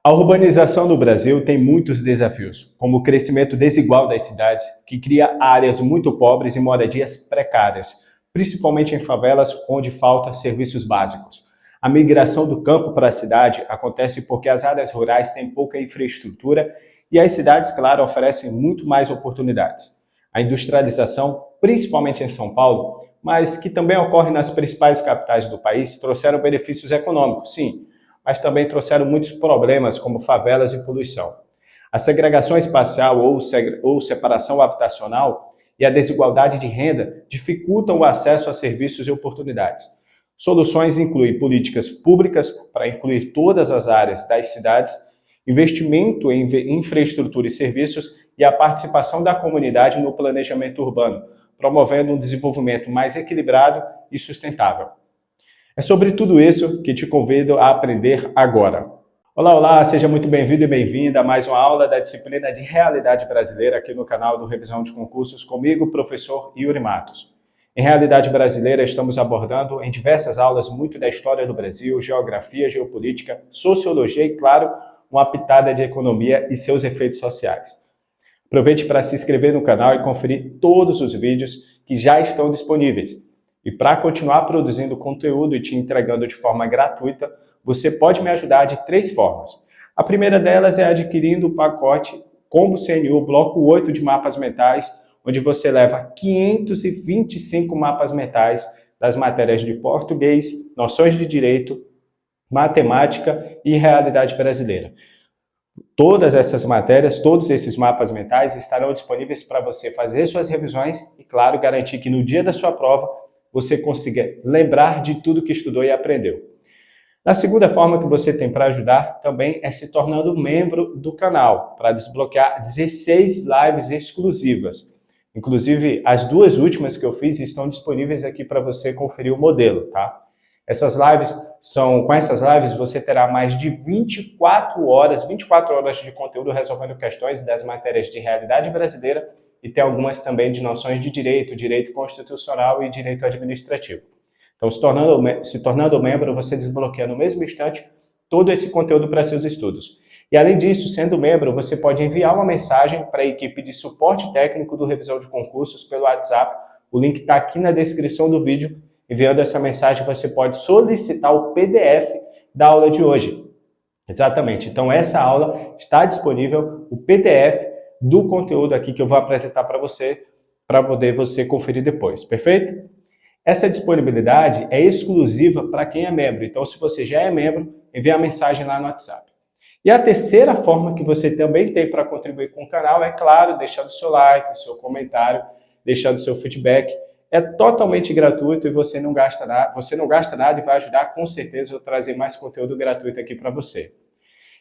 A urbanização no Brasil tem muitos desafios, como o crescimento desigual das cidades, que cria áreas muito pobres e moradias precárias, principalmente em favelas onde faltam serviços básicos. A migração do campo para a cidade acontece porque as áreas rurais têm pouca infraestrutura e as cidades, claro, oferecem muito mais oportunidades. A industrialização, principalmente em São Paulo, mas que também ocorre nas principais capitais do país, trouxeram benefícios econômicos, sim, mas também trouxeram muitos problemas como favelas e poluição. A segregação espacial ou separação habitacional e a desigualdade de renda dificultam o acesso a serviços e oportunidades. Soluções incluem políticas públicas para incluir todas as áreas das cidades, investimento em infraestrutura e serviços e a participação da comunidade no planejamento urbano, promovendo um desenvolvimento mais equilibrado e sustentável. É sobre tudo isso que te convido a aprender agora. Olá, olá, seja muito bem-vindo e bem-vinda a mais uma aula da disciplina de Realidade Brasileira aqui no canal do Revisão de Concursos comigo, professor Yuri Matos. Em Realidade Brasileira estamos abordando em diversas aulas muito da história do Brasil, geografia, geopolítica, sociologia e, claro, uma pitada de economia e seus efeitos sociais. Aproveite para se inscrever no canal e conferir todos os vídeos que já estão disponíveis. E para continuar produzindo conteúdo e te entregando de forma gratuita, você pode me ajudar de 3 formas. A primeira delas é adquirindo o pacote Combo CNU Bloco 8 de mapas mentais, onde você leva 525 mapas mentais das matérias de português, noções de direito, matemática e realidade brasileira. Todas essas matérias, todos esses mapas mentais estarão disponíveis para você fazer suas revisões e, claro, garantir que no dia da sua prova você consiga lembrar de tudo que estudou e aprendeu. A segunda forma que você tem para ajudar também é se tornando membro do canal, para desbloquear 16 lives exclusivas. Inclusive, as 2 últimas que eu fiz estão disponíveis aqui para você conferir o modelo, tá? Com essas lives você terá mais de 24 horas de conteúdo resolvendo questões das matérias de realidade brasileira e tem algumas também de noções de direito, direito constitucional e direito administrativo. Então, se tornando membro, você desbloqueia no mesmo instante todo esse conteúdo para seus estudos. E além disso, sendo membro, você pode enviar uma mensagem para a equipe de suporte técnico do Revisão de Concursos pelo WhatsApp. O link está aqui na descrição do vídeo. Enviando essa mensagem, você pode solicitar o PDF da aula de hoje. Exatamente. Então, essa aula está disponível, o PDF do conteúdo aqui que eu vou apresentar para poder você conferir depois. Perfeito? Essa disponibilidade é exclusiva para quem é membro. Então, se você já é membro, envie a mensagem lá no WhatsApp. E a terceira forma que você também tem para contribuir com o canal é, claro, deixando seu like, seu comentário, deixando seu feedback. É totalmente gratuito e você não gasta nada e vai ajudar com certeza a trazer mais conteúdo gratuito aqui para você.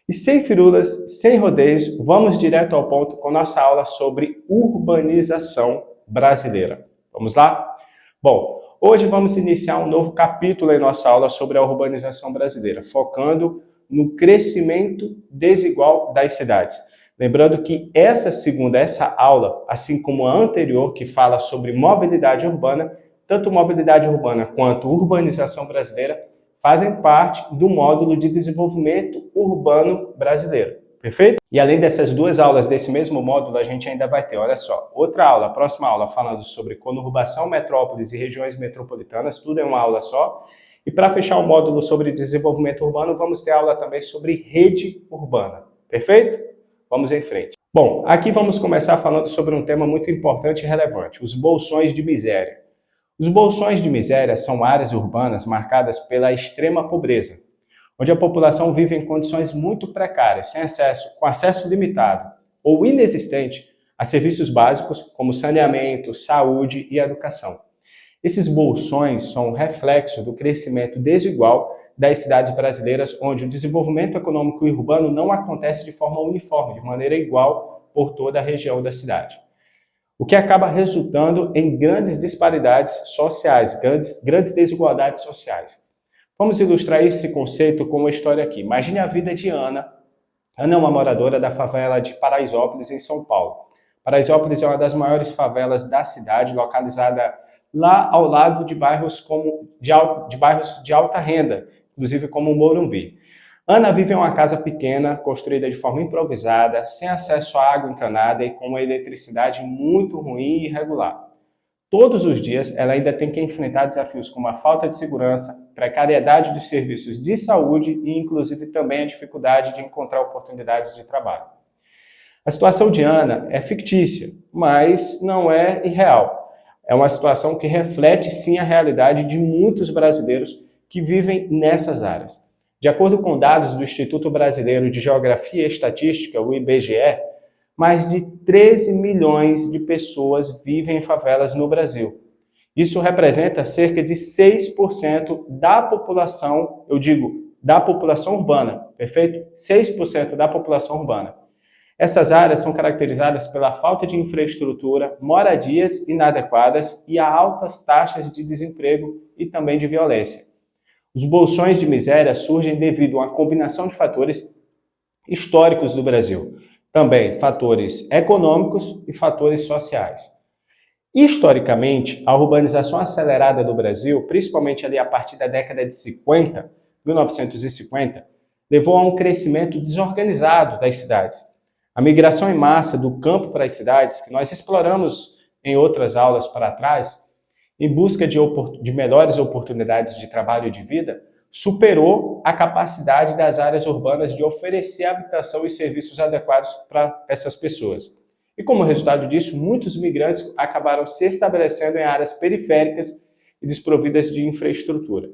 E sem firulas, sem rodeios, vamos direto ao ponto com nossa aula sobre urbanização brasileira. Vamos lá? Bom, hoje vamos iniciar um novo capítulo em nossa aula sobre a urbanização brasileira, focando no crescimento desigual das cidades. Lembrando que essa aula, assim como a anterior, que fala sobre mobilidade urbana, tanto mobilidade urbana quanto urbanização brasileira, fazem parte do módulo de desenvolvimento urbano brasileiro. Perfeito? E além dessas 2 aulas desse mesmo módulo, a gente ainda vai ter, olha só, outra aula, a próxima aula falando sobre conurbação, metrópoles e regiões metropolitanas, tudo é uma aula só. E para fechar o módulo sobre desenvolvimento urbano, vamos ter aula também sobre rede urbana. Perfeito? Vamos em frente. Bom, aqui vamos começar falando sobre um tema muito importante e relevante, os bolsões de miséria. Os bolsões de miséria são áreas urbanas marcadas pela extrema pobreza, onde a população vive em condições muito precárias, com acesso limitado ou inexistente a serviços básicos como saneamento, saúde e educação. Esses bolsões são um reflexo do crescimento desigual das cidades brasileiras, onde o desenvolvimento econômico e urbano não acontece de forma uniforme, de maneira igual por toda a região da cidade. O que acaba resultando em grandes disparidades sociais, grandes desigualdades sociais. Vamos ilustrar esse conceito com uma história aqui. Imagine a vida de Ana. Ana é uma moradora da favela de Paraisópolis, em São Paulo. Paraisópolis é uma das maiores favelas da cidade, localizada lá ao lado de bairros de alta renda, inclusive como o Morumbi. Ana vive em uma casa pequena, construída de forma improvisada, sem acesso à água encanada e com uma eletricidade muito ruim e irregular. Todos os dias, ela ainda tem que enfrentar desafios como a falta de segurança, precariedade dos serviços de saúde e, inclusive, também a dificuldade de encontrar oportunidades de trabalho. A situação de Ana é fictícia, mas não é irreal. É uma situação que reflete, sim, a realidade de muitos brasileiros que vivem nessas áreas. De acordo com dados do Instituto Brasileiro de Geografia e Estatística, o IBGE, mais de 13 milhões de pessoas vivem em favelas no Brasil. Isso representa cerca de 6% da população, eu digo, da população urbana, perfeito? 6% da população urbana. Essas áreas são caracterizadas pela falta de infraestrutura, moradias inadequadas e a altas taxas de desemprego e também de violência. Os bolsões de miséria surgem devido a uma combinação de fatores históricos do Brasil, também fatores econômicos e fatores sociais. Historicamente, a urbanização acelerada do Brasil, principalmente ali a partir da década de 50, 1950, levou a um crescimento desorganizado das cidades. A migração em massa do campo para as cidades, que nós exploramos em outras aulas para trás, em busca de melhores oportunidades de trabalho e de vida, superou a capacidade das áreas urbanas de oferecer habitação e serviços adequados para essas pessoas. E como resultado disso, muitos migrantes acabaram se estabelecendo em áreas periféricas e desprovidas de infraestrutura.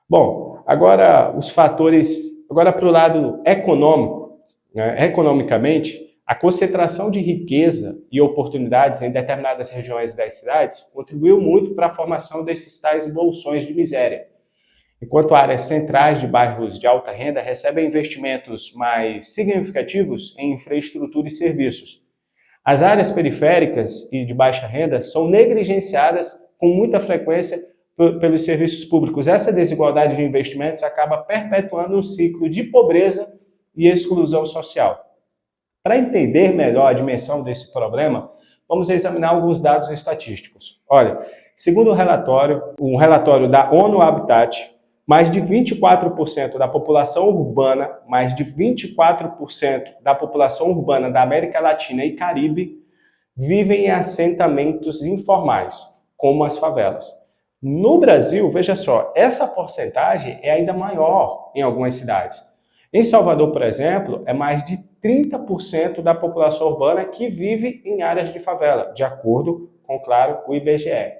Bom, agora para o lado econômico, né? Economicamente, a concentração de riqueza e oportunidades em determinadas regiões das cidades contribuiu muito para a formação desses tais bolsões de miséria. Enquanto áreas centrais de bairros de alta renda recebem investimentos mais significativos em infraestrutura e serviços. As áreas periféricas e de baixa renda são negligenciadas com muita frequência pelos serviços públicos. Essa desigualdade de investimentos acaba perpetuando um ciclo de pobreza e exclusão social. Para entender melhor a dimensão desse problema, vamos examinar alguns dados estatísticos. Olha, segundo um relatório da ONU Habitat, mais de 24% da população urbana, mais de 24% da população urbana da América Latina e Caribe vivem em assentamentos informais, como as favelas. No Brasil, veja só, essa porcentagem é ainda maior em algumas cidades. Em Salvador, por exemplo, é mais de 30% da população urbana que vive em áreas de favela, de acordo com, claro, o IBGE.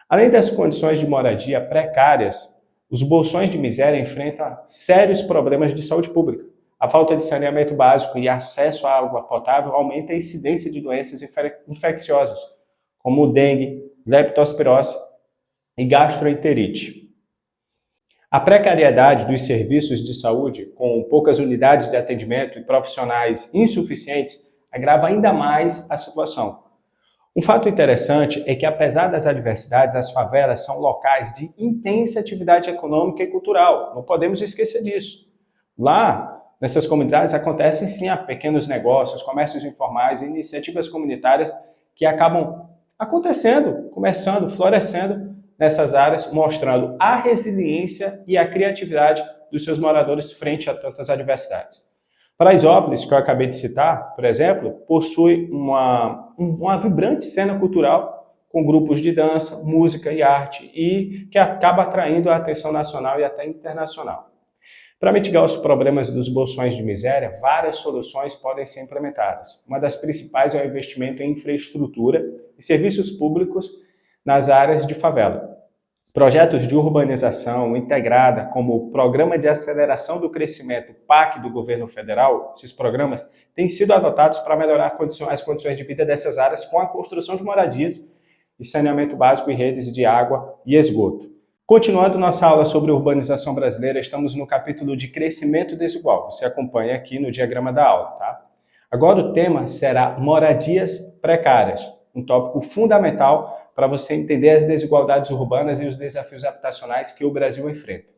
Além das condições de moradia precárias, os bolsões de miséria enfrentam sérios problemas de saúde pública. A falta de saneamento básico e acesso à água potável aumenta a incidência de doenças infecciosas, como dengue, leptospirose e gastroenterite. A precariedade dos serviços de saúde, com poucas unidades de atendimento e profissionais insuficientes, agrava ainda mais a situação. Um fato interessante é que, apesar das adversidades, as favelas são locais de intensa atividade econômica e cultural. Não podemos esquecer disso. Lá, nessas comunidades, acontecem sim pequenos negócios, comércios informais e iniciativas comunitárias que acabam acontecendo, começando, florescendo nessas áreas, mostrando a resiliência e a criatividade dos seus moradores frente a tantas adversidades. Paraisópolis, que eu acabei de citar, por exemplo, possui uma vibrante cena cultural com grupos de dança, música e arte e que acaba atraindo a atenção nacional e até internacional. Para mitigar os problemas dos bolsões de miséria, várias soluções podem ser implementadas. Uma das principais é o investimento em infraestrutura e serviços públicos nas áreas de favela. Projetos de urbanização integrada, como o Programa de Aceleração do Crescimento, PAC, do governo federal, esses programas têm sido adotados para melhorar as condições de vida dessas áreas com a construção de moradias e saneamento básico e redes de água e esgoto. Continuando nossa aula sobre urbanização brasileira, estamos no capítulo de crescimento desigual. Você acompanha aqui no diagrama da aula, tá? Agora o tema será moradias precárias, um tópico fundamental para você entender as desigualdades urbanas e os desafios habitacionais que o Brasil enfrenta.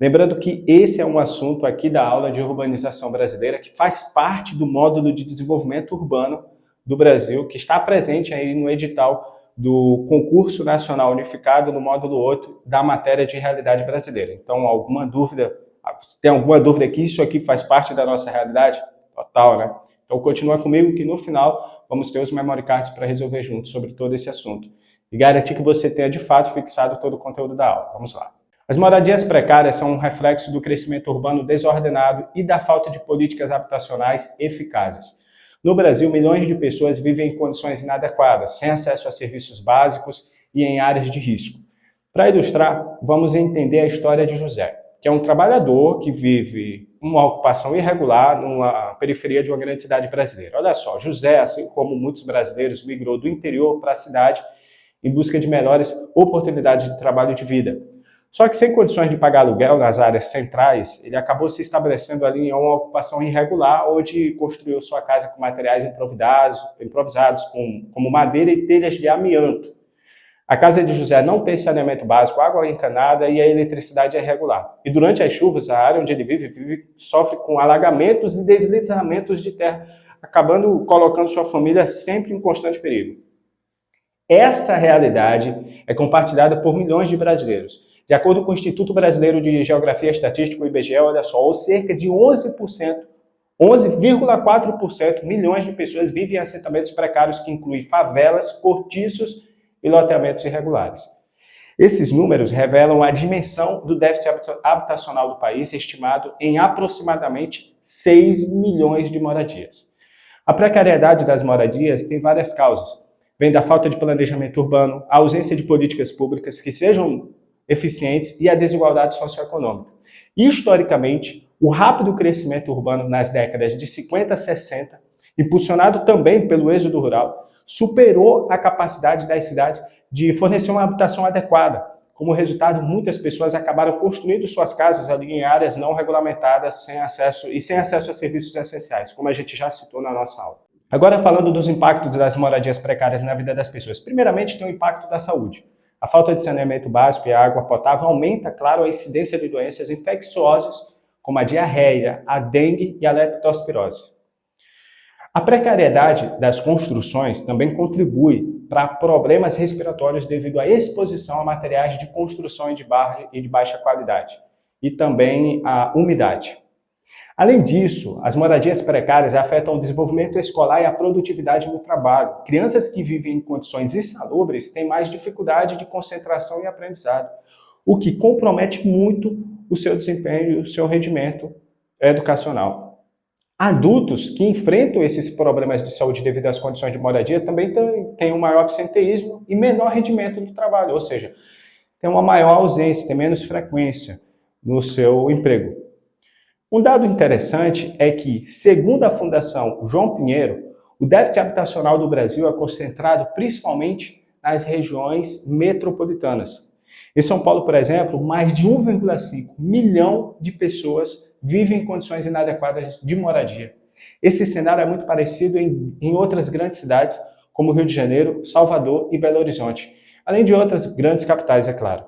Lembrando que esse é um assunto aqui da aula de urbanização brasileira que faz parte do módulo de desenvolvimento urbano do Brasil, que está presente aí no edital do Concurso Nacional Unificado no módulo 8 da matéria de realidade brasileira. Então, alguma dúvida Se tem alguma dúvida que isso aqui faz parte da nossa realidade? Total, né? Então continua comigo que no final vamos ter os memory cards para resolver juntos sobre todo esse assunto. E garantir que você tenha de fato fixado todo o conteúdo da aula. Vamos lá. As moradias precárias são um reflexo do crescimento urbano desordenado e da falta de políticas habitacionais eficazes. No Brasil, milhões de pessoas vivem em condições inadequadas, sem acesso a serviços básicos e em áreas de risco. Para ilustrar, vamos entender a história de José, que é um trabalhador que vive uma ocupação irregular numa periferia de uma grande cidade brasileira. Olha só, José, assim como muitos brasileiros, migrou do interior para a cidade em busca de melhores oportunidades de trabalho e de vida. Só que sem condições de pagar aluguel nas áreas centrais, ele acabou se estabelecendo ali em uma ocupação irregular, onde construiu sua casa com materiais improvisados como madeira e telhas de amianto. A casa de José não tem saneamento básico, água encanada e a eletricidade é irregular. E durante as chuvas, a área onde ele vive sofre com alagamentos e deslizamentos de terra, acabando colocando sua família sempre em constante perigo. Essa realidade é compartilhada por milhões de brasileiros. De acordo com o Instituto Brasileiro de Geografia e Estatística, o IBGE, olha só, ou cerca de 11,4% milhões de pessoas vivem em assentamentos precários que incluem favelas, cortiços e loteamentos irregulares. Esses números revelam a dimensão do déficit habitacional do país, estimado em aproximadamente 6 milhões de moradias. A precariedade das moradias tem várias causas. Vem da falta de planejamento urbano, a ausência de políticas públicas que sejam eficientes e a desigualdade socioeconômica. Historicamente, o rápido crescimento urbano nas décadas de 50 a 60, impulsionado também pelo êxodo rural, superou a capacidade das cidades de fornecer uma habitação adequada. Como resultado, muitas pessoas acabaram construindo suas casas ali em áreas não regulamentadas sem acesso a serviços essenciais, como a gente já citou na nossa aula. Agora, falando dos impactos das moradias precárias na vida das pessoas. Primeiramente, tem o impacto da saúde. A falta de saneamento básico e água potável aumenta, claro, a incidência de doenças infecciosas, como a diarreia, a dengue e a leptospirose. A precariedade das construções também contribui para problemas respiratórios devido à exposição a materiais de construção e de baixa qualidade, e também a umidade. Além disso, as moradias precárias afetam o desenvolvimento escolar e a produtividade no trabalho. Crianças que vivem em condições insalubres têm mais dificuldade de concentração e aprendizado, o que compromete muito o seu desempenho e o seu rendimento educacional. Adultos que enfrentam esses problemas de saúde devido às condições de moradia também têm um maior absenteísmo e menor rendimento no trabalho, ou seja, tem uma maior ausência, tem menos frequência no seu emprego. Um dado interessante é que, segundo a Fundação João Pinheiro, o déficit habitacional do Brasil é concentrado principalmente nas regiões metropolitanas. Em São Paulo, por exemplo, mais de 1,5 milhão de pessoas vivem em condições inadequadas de moradia. Esse cenário é muito parecido em outras grandes cidades, como Rio de Janeiro, Salvador e Belo Horizonte, além de outras grandes capitais, é claro.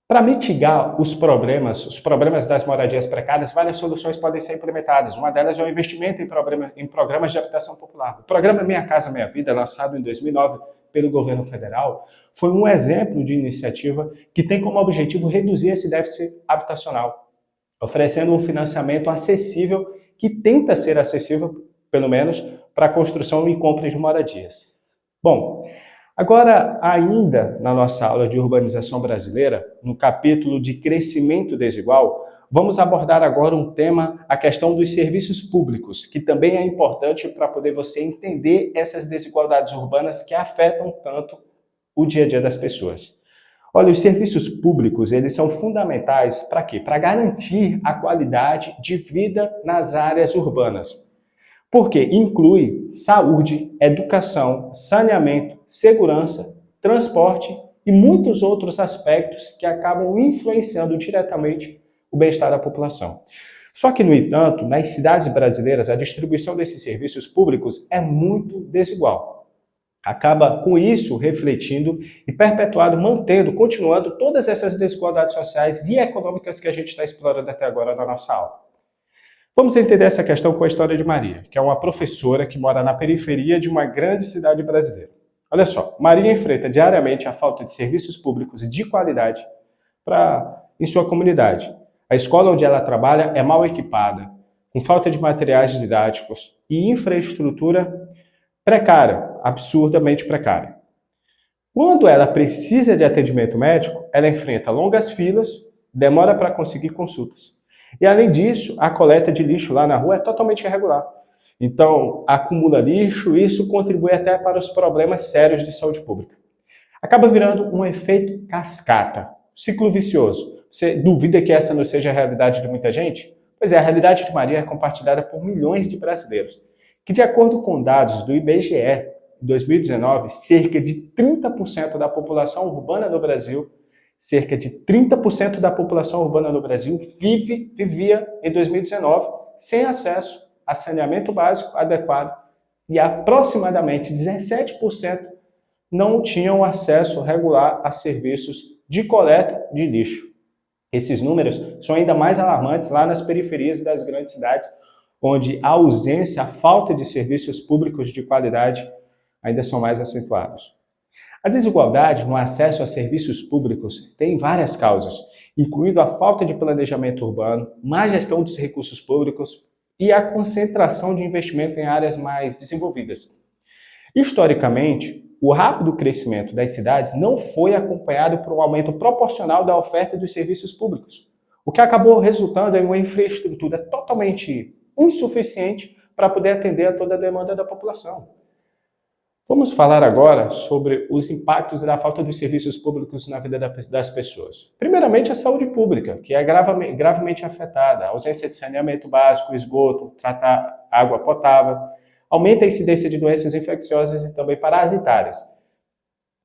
Para mitigar os problemas das moradias precárias, várias soluções podem ser implementadas. Uma delas é o investimento em programas de habitação popular. O programa Minha Casa Minha Vida, lançado em 2009 pelo governo federal, foi um exemplo de iniciativa que tem como objetivo reduzir esse déficit habitacional, oferecendo um financiamento acessível, que tenta ser acessível, pelo menos, para a construção e compra de moradias. Bom, agora, ainda na nossa aula de urbanização brasileira, no capítulo de crescimento desigual, vamos abordar agora um tema, a questão dos serviços públicos, que também é importante para poder você entender essas desigualdades urbanas que afetam tanto o dia a dia das pessoas. Olha, os serviços públicos, eles são fundamentais para quê? Para garantir a qualidade de vida nas áreas urbanas. Porque inclui saúde, educação, saneamento, segurança, transporte e muitos outros aspectos que acabam influenciando diretamente o bem-estar da população. Só que, no entanto, nas cidades brasileiras, a distribuição desses serviços públicos é muito desigual. Acaba, com isso, refletindo e continuando todas essas desigualdades sociais e econômicas que a gente está explorando até agora na nossa aula. Vamos entender essa questão com a história de Maria, que é uma professora que mora na periferia de uma grande cidade brasileira. Olha só, Maria enfrenta diariamente a falta de serviços públicos de qualidade em sua comunidade. A escola onde ela trabalha é mal equipada, com falta de materiais didáticos e infraestrutura precária, absurdamente precária. Quando ela precisa de atendimento médico, ela enfrenta longas filas, demora para conseguir consultas. E além disso, a coleta de lixo lá na rua é totalmente irregular. Então, acumula lixo e isso contribui até para os problemas sérios de saúde pública. Acaba virando um efeito cascata, ciclo vicioso. Você duvida que essa não seja a realidade de muita gente? Pois é, a realidade de Maria é compartilhada por milhões de brasileiros, que de acordo com dados do IBGE, em 2019, cerca de 30% da população urbana do Brasil, vivia em 2019 sem acesso a saneamento básico adequado e aproximadamente 17% não tinham acesso regular a serviços de coleta de lixo. Esses números são ainda mais alarmantes lá nas periferias das grandes cidades, onde a ausência, a falta de serviços públicos de qualidade ainda são mais acentuados. A desigualdade no acesso a serviços públicos tem várias causas, incluindo a falta de planejamento urbano, má gestão dos recursos públicos e a concentração de investimento em áreas mais desenvolvidas. Historicamente, o rápido crescimento das cidades não foi acompanhado por um aumento proporcional da oferta dos serviços públicos, o que acabou resultando em uma infraestrutura totalmente insuficiente para poder atender a toda a demanda da população. Vamos falar agora sobre os impactos da falta dos serviços públicos na vida das pessoas. Primeiramente, a saúde pública, que é gravemente afetada. A ausência de saneamento básico, esgoto, tratar água potável, aumenta a incidência de doenças infecciosas e também parasitárias.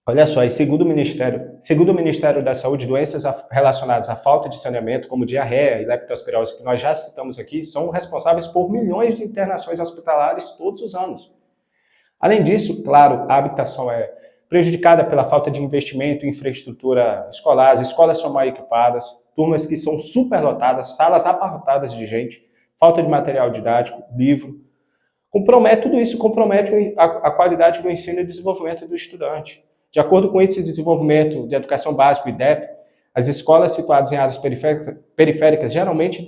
Olha só, e segundo o Ministério da Saúde, doenças relacionadas à falta de saneamento, como diarreia e leptospirose, que nós já citamos aqui, são responsáveis por milhões de internações hospitalares todos os anos. Além disso, claro, a habitação é prejudicada pela falta de investimento em infraestrutura escolar, as escolas são mal equipadas, turmas que são superlotadas, salas abarrotadas de gente, falta de material didático, livro. Tudo isso compromete a qualidade do ensino e desenvolvimento do estudante. De acordo com o Índice de Desenvolvimento de Educação Básica, o IDEB, as escolas situadas em áreas periféricas geralmente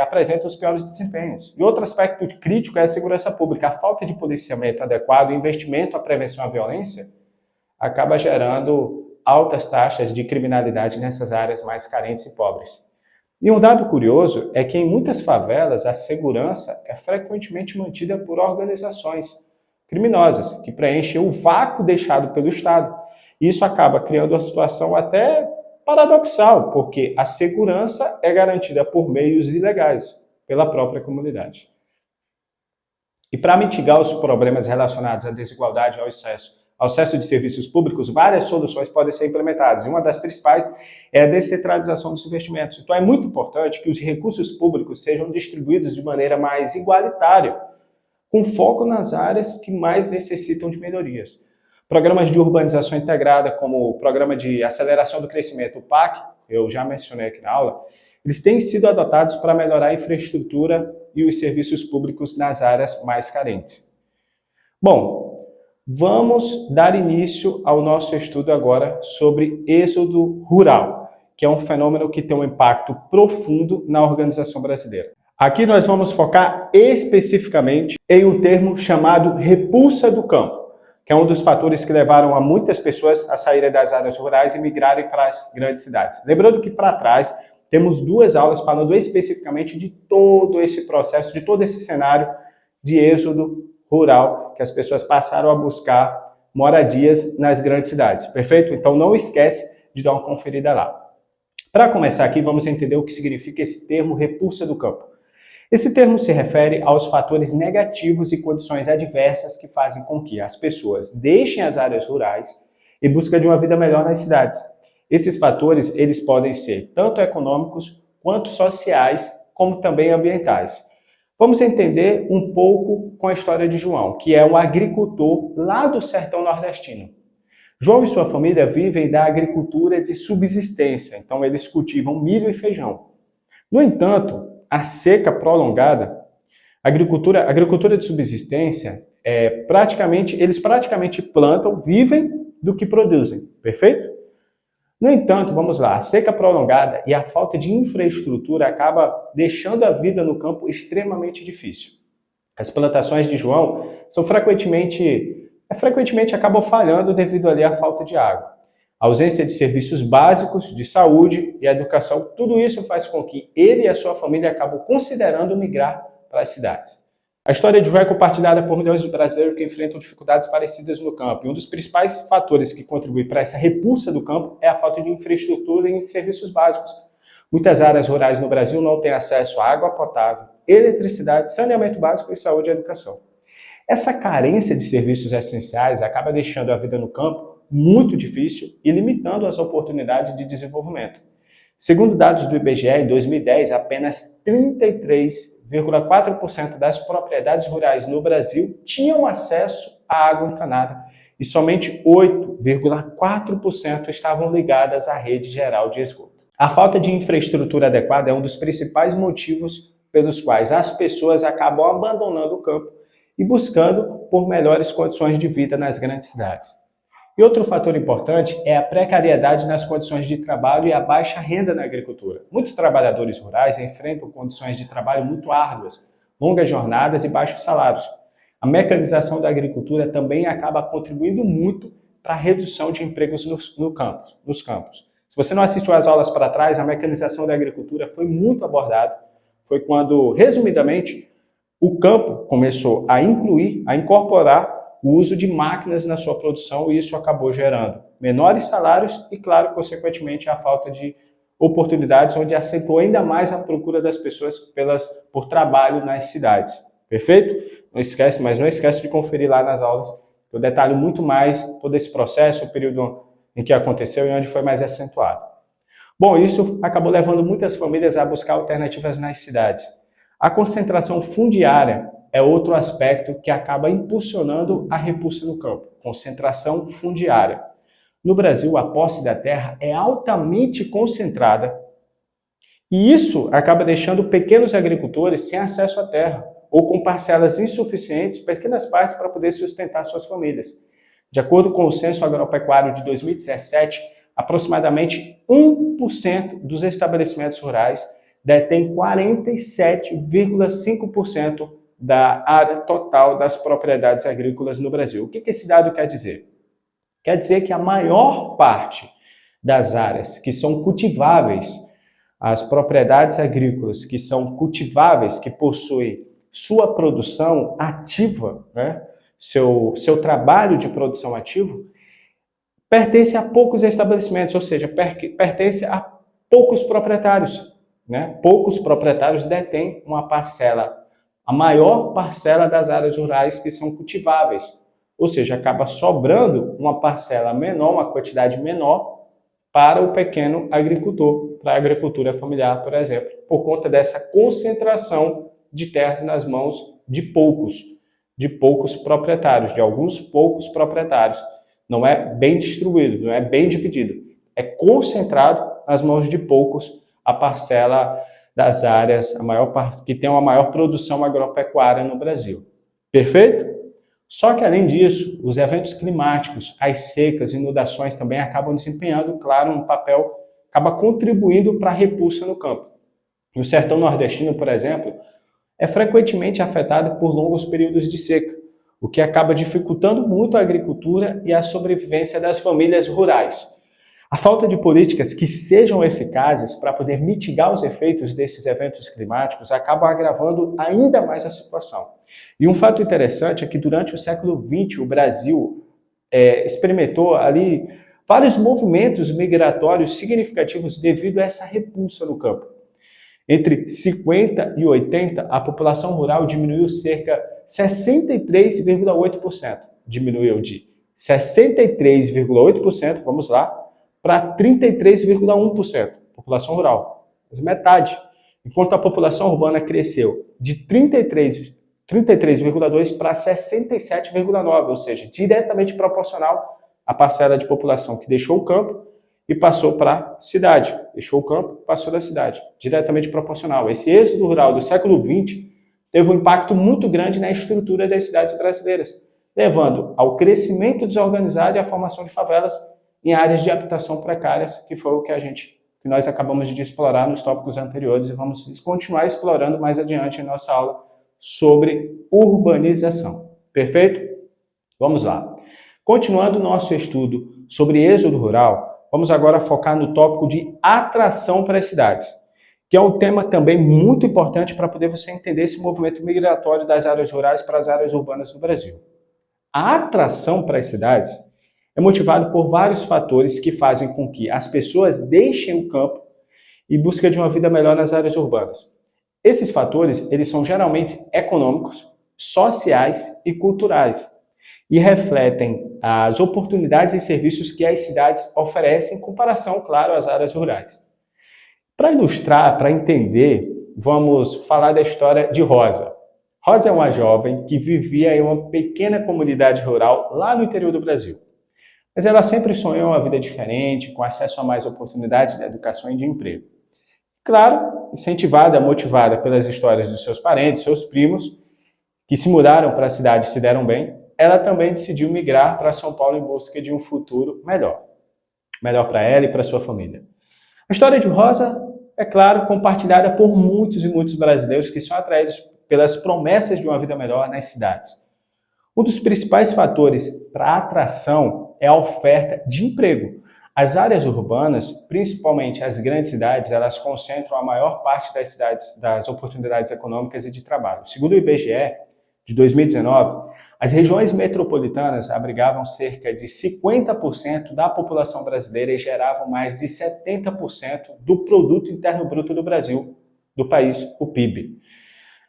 apresentam os piores desempenhos. E outro aspecto crítico é a segurança pública. A falta de policiamento adequado e investimento à prevenção à violência acaba gerando altas taxas de criminalidade nessas áreas mais carentes e pobres. E um dado curioso é que em muitas favelas a segurança é frequentemente mantida por organizações criminosas, que preenchem o vácuo deixado pelo Estado. E isso acaba criando uma situação até paradoxal, porque a segurança é garantida por meios ilegais, pela própria comunidade. E para mitigar os problemas relacionados à desigualdade e ao excesso de serviços públicos, várias soluções podem ser implementadas. E uma das principais é a descentralização dos investimentos. Então é muito importante que os recursos públicos sejam distribuídos de maneira mais igualitária, com foco nas áreas que mais necessitam de melhorias. Programas de urbanização integrada, como o Programa de Aceleração do Crescimento, o PAC, eu já mencionei aqui na aula, eles têm sido adotados para melhorar a infraestrutura e os serviços públicos nas áreas mais carentes. Bom, vamos dar início ao nosso estudo agora sobre êxodo rural, que é um fenômeno que tem um impacto profundo na organização brasileira. Aqui nós vamos focar especificamente em um termo chamado repulsa do campo, que é um dos fatores que levaram a muitas pessoas a saírem das áreas rurais e migrarem para as grandes cidades. Lembrando que para trás temos 2 aulas falando especificamente de todo esse processo, de todo esse cenário de êxodo rural, que as pessoas passaram a buscar moradias nas grandes cidades, perfeito? Então não esquece de dar uma conferida lá. Para começar aqui, vamos entender o que significa esse termo repulsa do campo. Esse termo se refere aos fatores negativos e condições adversas que fazem com que as pessoas deixem as áreas rurais em busca de uma vida melhor nas cidades. Esses fatores, eles podem ser tanto econômicos quanto sociais, como também ambientais. Vamos entender um pouco com a história de João, que é um agricultor lá do sertão nordestino. João e sua família vivem da agricultura de subsistência, então eles cultivam milho e feijão. No entanto, a seca prolongada, a agricultura de subsistência, eles praticamente plantam, vivem do que produzem, perfeito? No entanto, vamos lá, a seca prolongada e a falta de infraestrutura acaba deixando a vida no campo extremamente difícil. As plantações de João são frequentemente acabam falhando devido ali à falta de água. A ausência de serviços básicos de saúde e educação, tudo isso faz com que ele e a sua família acabam considerando migrar para as cidades. A história de João é compartilhada por milhões de brasileiros que enfrentam dificuldades parecidas no campo. E um dos principais fatores que contribui para essa repulsa do campo é a falta de infraestrutura e serviços básicos. Muitas áreas rurais no Brasil não têm acesso a água potável, eletricidade, saneamento básico e saúde e educação. Essa carência de serviços essenciais acaba deixando a vida no campo muito difícil e limitando as oportunidades de desenvolvimento. Segundo dados do IBGE, em 2010, apenas 33,4% das propriedades rurais no Brasil tinham acesso à água encanada e somente 8,4% estavam ligadas à rede geral de esgoto. A falta de infraestrutura adequada é um dos principais motivos pelos quais as pessoas acabam abandonando o campo e buscando por melhores condições de vida nas grandes cidades. E outro fator importante é a precariedade nas condições de trabalho e a baixa renda na agricultura. Muitos trabalhadores rurais enfrentam condições de trabalho muito árduas, longas jornadas e baixos salários. A mecanização da agricultura também acaba contribuindo muito para a redução de empregos nos campos. Se você não assistiu às aulas para trás, a mecanização da agricultura foi muito abordada. Foi quando, resumidamente, o campo começou a incorporar o uso de máquinas na sua produção e isso acabou gerando menores salários e, claro, consequentemente, a falta de oportunidades, onde acentuou ainda mais a procura das pessoas por trabalho nas cidades. Perfeito? Não esquece de conferir lá nas aulas. Eu detalho muito mais todo esse processo, o período em que aconteceu e onde foi mais acentuado. Bom, isso acabou levando muitas famílias a buscar alternativas nas cidades. A concentração fundiária é outro aspecto que acaba impulsionando a repulsa no campo. Concentração fundiária. No Brasil, a posse da terra é altamente concentrada e isso acaba deixando pequenos agricultores sem acesso à terra ou com parcelas insuficientes, pequenas partes para poder sustentar suas famílias. De acordo com o Censo Agropecuário de 2017, aproximadamente 1% dos estabelecimentos rurais detém 47,5% da área total das propriedades agrícolas no Brasil. O que esse dado quer dizer? Quer dizer que a maior parte das áreas que são cultiváveis, as propriedades agrícolas que são cultiváveis, que possuem sua produção ativa, né, seu trabalho de produção ativo, pertence a poucos estabelecimentos, ou seja, pertence a poucos proprietários. Né? Poucos proprietários detêm uma parcela, a maior parcela das áreas rurais que são cultiváveis. Ou seja, acaba sobrando uma parcela menor, uma quantidade menor para o pequeno agricultor, para a agricultura familiar, por exemplo, por conta dessa concentração de terras nas mãos de poucos proprietários, de alguns poucos proprietários. Não é bem distribuído, não é bem dividido. É concentrado nas mãos de poucos a parcela das áreas que tem uma maior produção agropecuária no Brasil. Perfeito? Só que, além disso, os eventos climáticos, as secas, inundações também acabam desempenhando, claro, um papel, acaba contribuindo para a repulsa no campo. No sertão nordestino, por exemplo, é frequentemente afetado por longos períodos de seca, o que acaba dificultando muito a agricultura e a sobrevivência das famílias rurais. A falta de políticas que sejam eficazes para poder mitigar os efeitos desses eventos climáticos acaba agravando ainda mais a situação. E um fato interessante é que durante o século XX o Brasil experimentou ali vários movimentos migratórios significativos devido a essa repulsa no campo. Entre 50 e 80, a população rural diminuiu cerca de 63,8%. Diminuiu de 63,8%, vamos lá, para 33,1%, população rural. Mas metade. Enquanto a população urbana cresceu de 33,2% para 67,9%, ou seja, diretamente proporcional à parcela de população que deixou o campo e passou para a cidade. Deixou o campo, passou da cidade. Diretamente proporcional. Esse êxodo rural do século XX teve um impacto muito grande na estrutura das cidades brasileiras, levando ao crescimento desorganizado e à formação de favelas em áreas de habitação precárias, que foi o que nós acabamos de explorar nos tópicos anteriores e vamos continuar explorando mais adiante em nossa aula sobre urbanização. Perfeito? Vamos lá. Continuando o nosso estudo sobre êxodo rural, vamos agora focar no tópico de atração para as cidades, que é um tema também muito importante para poder você entender esse movimento migratório das áreas rurais para as áreas urbanas do Brasil. A atração para as cidades é motivada por vários fatores que fazem com que as pessoas deixem o campo e busquem de uma vida melhor nas áreas urbanas. Esses fatores, eles são geralmente econômicos, sociais e culturais e refletem as oportunidades e serviços que as cidades oferecem em comparação, claro, às áreas rurais. Para ilustrar, para entender, vamos falar da história de Rosa. Rosa é uma jovem que vivia em uma pequena comunidade rural lá no interior do Brasil. Mas ela sempre sonhou uma vida diferente, com acesso a mais oportunidades de educação e de emprego. Claro, incentivada, motivada pelas histórias dos seus parentes, seus primos, que se mudaram para a cidade e se deram bem, ela também decidiu migrar para São Paulo em busca de um futuro melhor. Melhor para ela e para sua família. A história de Rosa, é claro, compartilhada por muitos e muitos brasileiros que são atraídos pelas promessas de uma vida melhor nas cidades. Um dos principais fatores para a atração é a oferta de emprego. As áreas urbanas, principalmente as grandes cidades, elas concentram a maior parte das oportunidades econômicas e de trabalho. Segundo o IBGE, de 2019, as regiões metropolitanas abrigavam cerca de 50% da população brasileira e geravam mais de 70% do produto interno bruto do Brasil, do país, o PIB.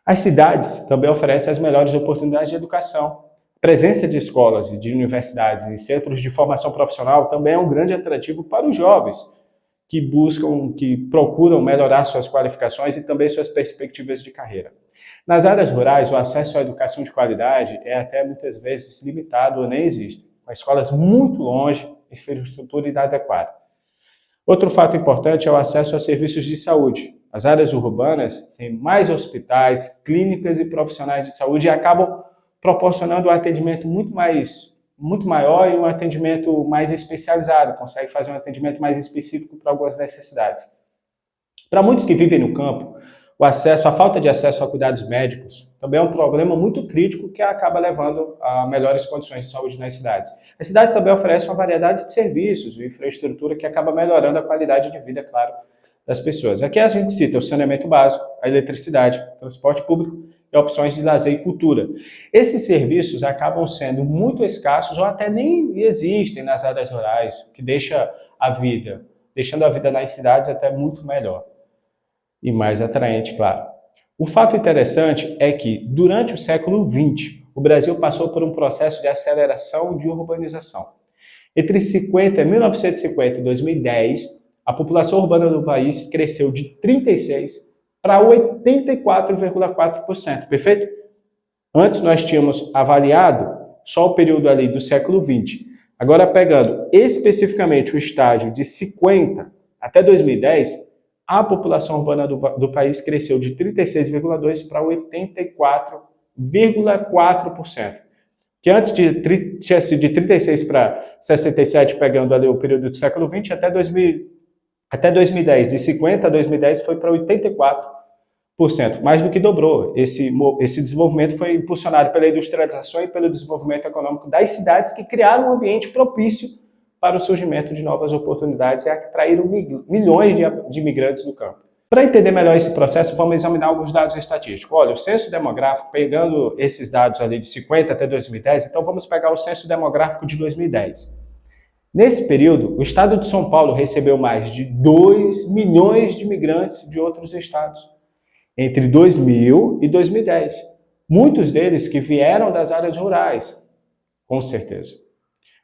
As cidades também oferecem as melhores oportunidades de educação. A presença de escolas e de universidades e centros de formação profissional também é um grande atrativo para os jovens que procuram melhorar suas qualificações e também suas perspectivas de carreira. Nas áreas rurais, o acesso à educação de qualidade é até muitas vezes limitado ou nem existe, com escolas muito longe e infraestrutura inadequada. Outro fato importante é o acesso a serviços de saúde. As áreas urbanas têm mais hospitais, clínicas e profissionais de saúde e acabam proporcionando um atendimento muito maior e um atendimento mais especializado, consegue fazer um atendimento mais específico para algumas necessidades. Para muitos que vivem no campo, a falta de acesso a cuidados médicos também é um problema muito crítico que acaba levando a melhores condições de saúde nas cidades. As cidades também oferecem uma variedade de serviços e infraestrutura que acaba melhorando a qualidade de vida, claro, das pessoas. Aqui a gente cita o saneamento básico, a eletricidade, o transporte público e opções de lazer e cultura. Esses serviços acabam sendo muito escassos ou até nem existem nas áreas rurais, o que deixando a vida nas cidades até muito melhor e mais atraente, claro. O fato interessante é que, durante o século XX, o Brasil passou por um processo de aceleração de urbanização. Entre 1950 e 2010, a população urbana do país cresceu de 36% para 84,4%, perfeito? Antes nós tínhamos avaliado só o período ali do século XX. Agora, pegando especificamente o estágio de 50 até 2010, a população urbana do país cresceu de 36,2% para 84,4%. Que antes tinha sido de 36 para 67, pegando ali o período do século XX, até 2010. De 50 a 2010 foi para 84%, mais do que dobrou. Esse desenvolvimento foi impulsionado pela industrialização e pelo desenvolvimento econômico das cidades que criaram um ambiente propício para o surgimento de novas oportunidades e atraíram milhões de imigrantes do campo. Para entender melhor esse processo, vamos examinar alguns dados estatísticos. Olha, o censo demográfico, pegando esses dados ali de 50 até 2010, então vamos pegar o censo demográfico de 2010. Nesse período, o estado de São Paulo recebeu mais de 2 milhões de imigrantes de outros estados, entre 2000 e 2010. Muitos deles que vieram das áreas rurais, com certeza.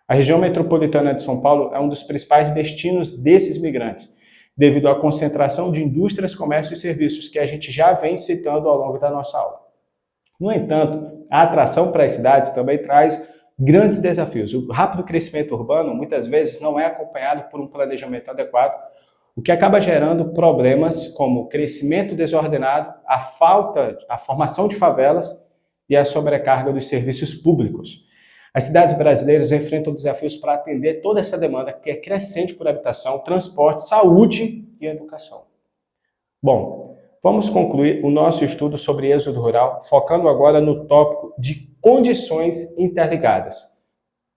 A região metropolitana de São Paulo é um dos principais destinos desses migrantes, devido à concentração de indústrias, comércio e serviços que a gente já vem citando ao longo da nossa aula. No entanto, a atração para as cidades também traz grandes desafios. O rápido crescimento urbano muitas vezes não é acompanhado por um planejamento adequado, o que acaba gerando problemas como crescimento desordenado, a formação de favelas e a sobrecarga dos serviços públicos. As cidades brasileiras enfrentam desafios para atender toda essa demanda que é crescente por habitação, transporte, saúde e educação. Bom, vamos concluir o nosso estudo sobre êxodo rural, focando agora no tópico de condições interligadas.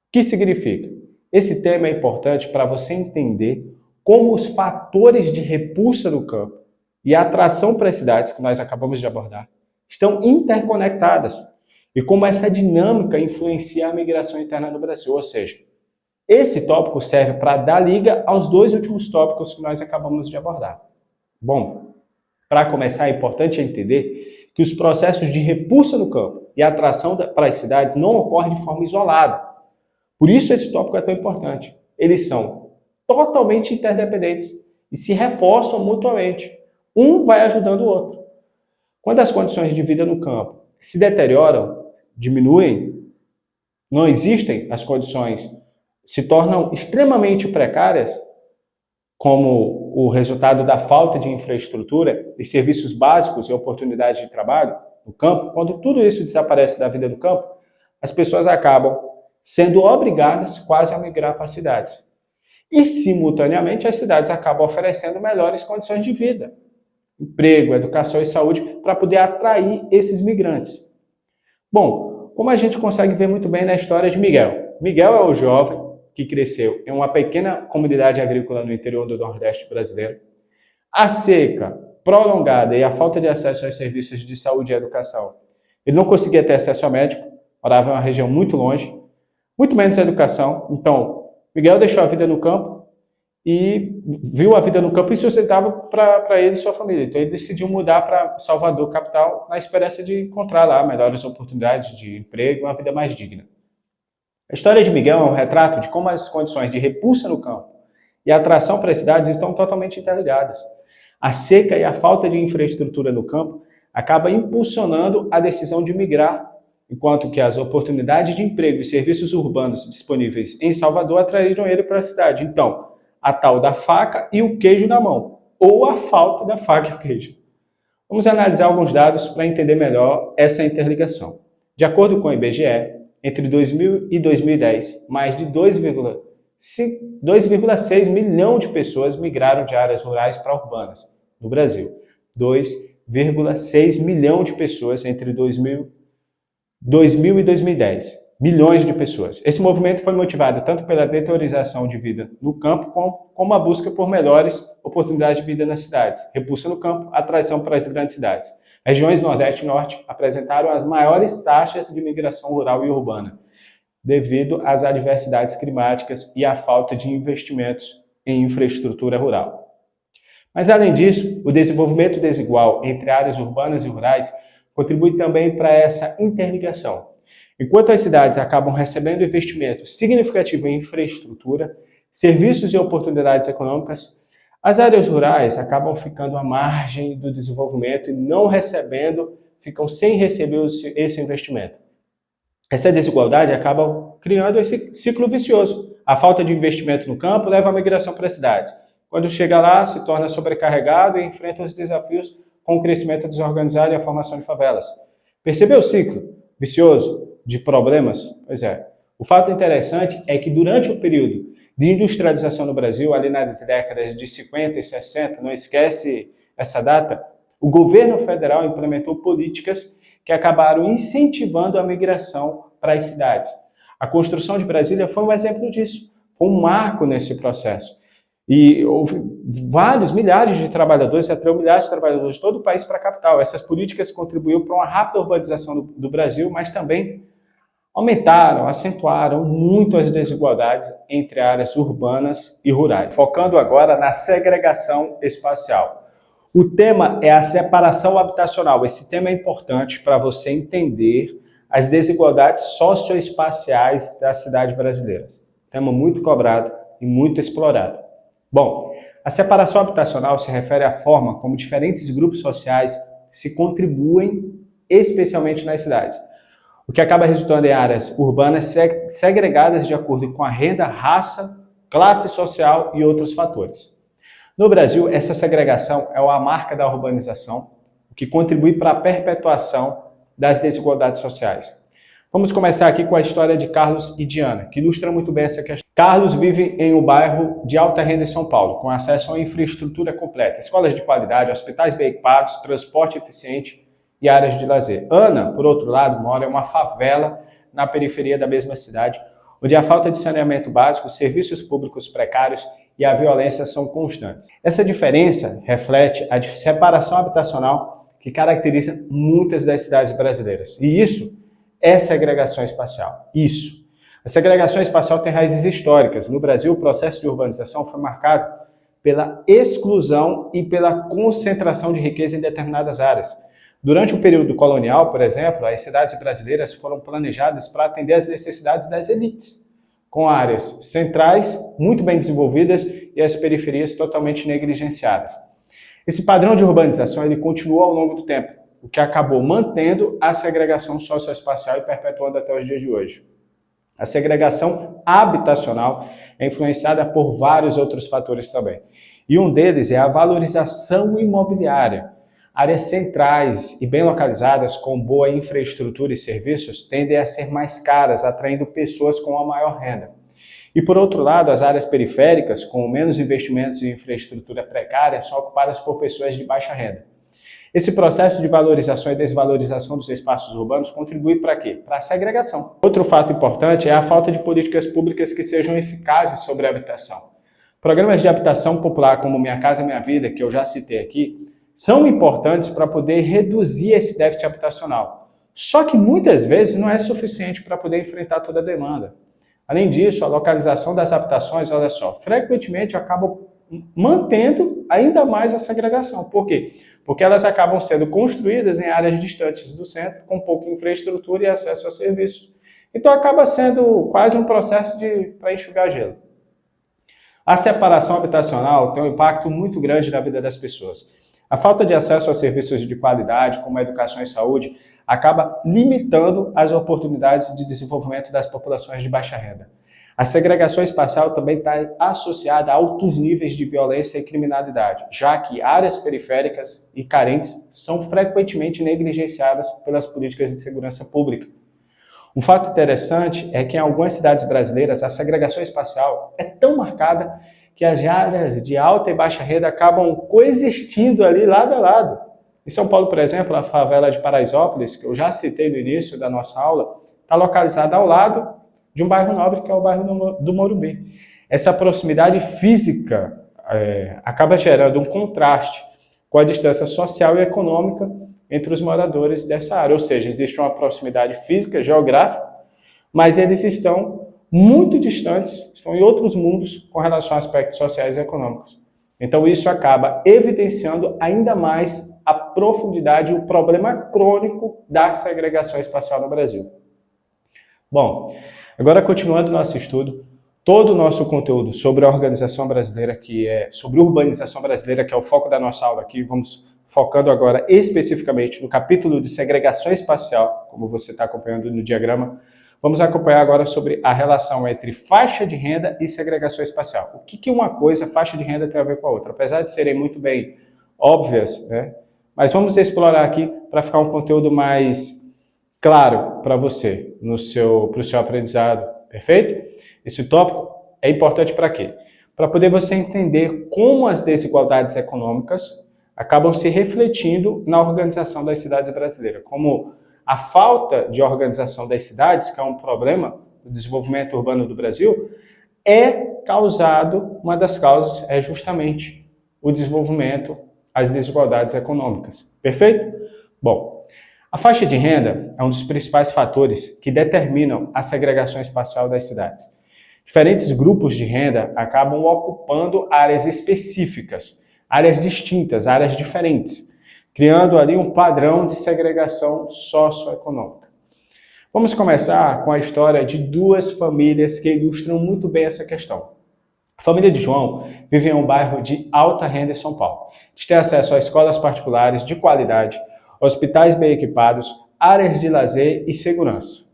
O que significa? Esse tema é importante para você entender como os fatores de repulsa do campo e a atração para as cidades, que nós acabamos de abordar, estão interconectadas e como essa dinâmica influencia a migração interna no Brasil. Ou seja, esse tópico serve para dar liga aos dois últimos tópicos que nós acabamos de abordar. Bom, para começar, é importante entender que os processos de repulsa no campo e atração para as cidades não ocorrem de forma isolada. Por isso esse tópico é tão importante. Eles são totalmente interdependentes e se reforçam mutuamente. Um vai ajudando o outro. Quando as condições de vida no campo se deterioram, diminuem, não existem as condições, se tornam extremamente precárias, como o resultado da falta de infraestrutura e serviços básicos e oportunidades de trabalho no campo, quando tudo isso desaparece da vida do campo, as pessoas acabam sendo obrigadas quase a migrar para as cidades. E, simultaneamente, as cidades acabam oferecendo melhores condições de vida, emprego, educação e saúde, para poder atrair esses migrantes. Bom, como a gente consegue ver muito bem na história de Miguel. Miguel é o jovem que cresceu em uma pequena comunidade agrícola no interior do Nordeste brasileiro. A seca prolongada e a falta de acesso aos serviços de saúde e educação. Ele não conseguia ter acesso a médico, morava em uma região muito longe, muito menos educação. Então, Miguel deixou a vida no campo e viu a vida no campo insustentável para ele e sua família. Então, ele decidiu mudar para Salvador, capital, na esperança de encontrar lá melhores oportunidades de emprego e uma vida mais digna. A história de Miguel é um retrato de como as condições de repulsa no campo e a atração para as cidades estão totalmente interligadas. A seca e a falta de infraestrutura no campo acaba impulsionando a decisão de migrar, enquanto que as oportunidades de emprego e serviços urbanos disponíveis em Salvador atraíram ele para a cidade. Então, a tal da faca e o queijo na mão, ou a falta da faca e o queijo. Vamos analisar alguns dados para entender melhor essa interligação. De acordo com o IBGE, entre 2000 e 2010, mais de 2,6 milhão de pessoas migraram de áreas rurais para urbanas no Brasil. 2,6 milhão de pessoas entre 2000 e 2010. Milhões de pessoas. Esse movimento foi motivado tanto pela deteriorização de vida no campo, como a busca por melhores oportunidades de vida nas cidades. Repulsa no campo, atração para as grandes cidades. Regiões Nordeste e Norte apresentaram as maiores taxas de migração rural e urbana, devido às adversidades climáticas e à falta de investimentos em infraestrutura rural. Mas, além disso, o desenvolvimento desigual entre áreas urbanas e rurais contribui também para essa interligação. Enquanto as cidades acabam recebendo investimento significativo em infraestrutura, serviços e oportunidades econômicas, as áreas rurais acabam ficando à margem do desenvolvimento e não recebendo, ficam sem receber esse investimento. Essa desigualdade acaba criando esse ciclo vicioso. A falta de investimento no campo leva à migração para as cidades. Quando chega lá, se torna sobrecarregado e enfrenta os desafios com o crescimento desorganizado e a formação de favelas. Percebeu o ciclo vicioso de problemas? Pois é. O fato interessante é que durante o período de industrialização no Brasil, ali nas décadas de 50 e 60, não esquece essa data, o governo federal implementou políticas que acabaram incentivando a migração para as cidades. A construção de Brasília foi um exemplo disso, foi um marco nesse processo. E houve milhares de trabalhadores, atraiu milhares de trabalhadores de todo o país para a capital. Essas políticas contribuíram para uma rápida urbanização do Brasil, mas também aumentaram, acentuaram muito as desigualdades entre áreas urbanas e rurais. Focando agora na segregação espacial. O tema é a separação habitacional. Esse tema é importante para você entender as desigualdades socioespaciais da cidade brasileira. Tema muito cobrado e muito explorado. Bom, a separação habitacional se refere à forma como diferentes grupos sociais se contribuem, especialmente nas cidades, o que acaba resultando em áreas urbanas segregadas de acordo com a renda, raça, classe social e outros fatores. No Brasil, essa segregação é a marca da urbanização, o que contribui para a perpetuação das desigualdades sociais. Vamos começar aqui com a história de Carlos e Diana, que ilustra muito bem essa questão. Carlos vive em um bairro de alta renda em São Paulo, com acesso a infraestrutura completa, escolas de qualidade, hospitais bem equipados, transporte eficiente e áreas de lazer. Ana, por outro lado, mora em uma favela na periferia da mesma cidade, onde a falta de saneamento básico, serviços públicos precários e a violência são constantes. Essa diferença reflete a separação habitacional que caracteriza muitas das cidades brasileiras. E isso é segregação espacial. Isso. A segregação espacial tem raízes históricas. No Brasil, o processo de urbanização foi marcado pela exclusão e pela concentração de riqueza em determinadas áreas. Durante o período colonial, por exemplo, as cidades brasileiras foram planejadas para atender às necessidades das elites, com áreas centrais muito bem desenvolvidas e as periferias totalmente negligenciadas. Esse padrão de urbanização ele continuou ao longo do tempo, o que acabou mantendo a segregação socioespacial e perpetuando até os dias de hoje. A segregação habitacional é influenciada por vários outros fatores também. E um deles é a valorização imobiliária. Áreas centrais e bem localizadas, com boa infraestrutura e serviços, tendem a ser mais caras, atraindo pessoas com a maior renda. E por outro lado, as áreas periféricas, com menos investimentos em infraestrutura precária, são ocupadas por pessoas de baixa renda. Esse processo de valorização e desvalorização dos espaços urbanos contribui para quê? Para a segregação. Outro fato importante é a falta de políticas públicas que sejam eficazes sobre a habitação. Programas de habitação popular como Minha Casa Minha Vida, que eu já citei aqui, são importantes para poder reduzir esse déficit habitacional. Só que muitas vezes não é suficiente para poder enfrentar toda a demanda. Além disso, a localização das habitações, olha só, frequentemente acaba mantendo ainda mais a segregação. Por quê? Porque elas acabam sendo construídas em áreas distantes do centro, com pouca infraestrutura e acesso a serviços. Então acaba sendo quase um processo para enxugar gelo. A separação habitacional tem um impacto muito grande na vida das pessoas. A falta de acesso a serviços de qualidade, como a educação e saúde, acaba limitando as oportunidades de desenvolvimento das populações de baixa renda. A segregação espacial também está associada a altos níveis de violência e criminalidade, já que áreas periféricas e carentes são frequentemente negligenciadas pelas políticas de segurança pública. Um fato interessante é que em algumas cidades brasileiras a segregação espacial é tão marcada que as áreas de alta e baixa renda acabam coexistindo ali lado a lado. Em São Paulo, por exemplo, a favela de Paraisópolis, que eu já citei no início da nossa aula, está localizada ao lado de um bairro nobre, que é o bairro do Morumbi. Essa proximidade física acaba gerando um contraste com a distância social e econômica entre os moradores dessa área. Ou seja, existe uma proximidade física, geográfica, mas eles estão muito distantes, estão em outros mundos com relação a aspectos sociais e econômicos. Então isso acaba evidenciando ainda mais a profundidade e o problema crônico da segregação espacial no Brasil. Bom, agora continuando nosso estudo, todo o nosso conteúdo sobre a organização brasileira, sobre urbanização brasileira, que é o foco da nossa aula aqui, vamos focando agora especificamente no capítulo de segregação espacial, como você está acompanhando no diagrama. Vamos acompanhar agora sobre a relação entre faixa de renda e segregação espacial. O que uma coisa, faixa de renda, tem a ver com a outra? Apesar de serem muito bem óbvias, né? Mas vamos explorar aqui para ficar um conteúdo mais claro para você, para o seu aprendizado, perfeito? Esse tópico é importante para quê? Para poder você entender como as desigualdades econômicas acabam se refletindo na organização das cidades brasileiras, como a falta de organização das cidades, que é um problema do desenvolvimento urbano do Brasil, uma das causas é justamente o desenvolvimento, as desigualdades econômicas. Perfeito? Bom, a faixa de renda é um dos principais fatores que determinam a segregação espacial das cidades. Diferentes grupos de renda acabam ocupando áreas específicas, áreas distintas, áreas diferentes, criando ali um padrão de segregação socioeconômica. Vamos começar com a história de duas famílias que ilustram muito bem essa questão. A família de João vive em um bairro de alta renda em São Paulo. Eles têm acesso a escolas particulares de qualidade, hospitais bem equipados, áreas de lazer e segurança.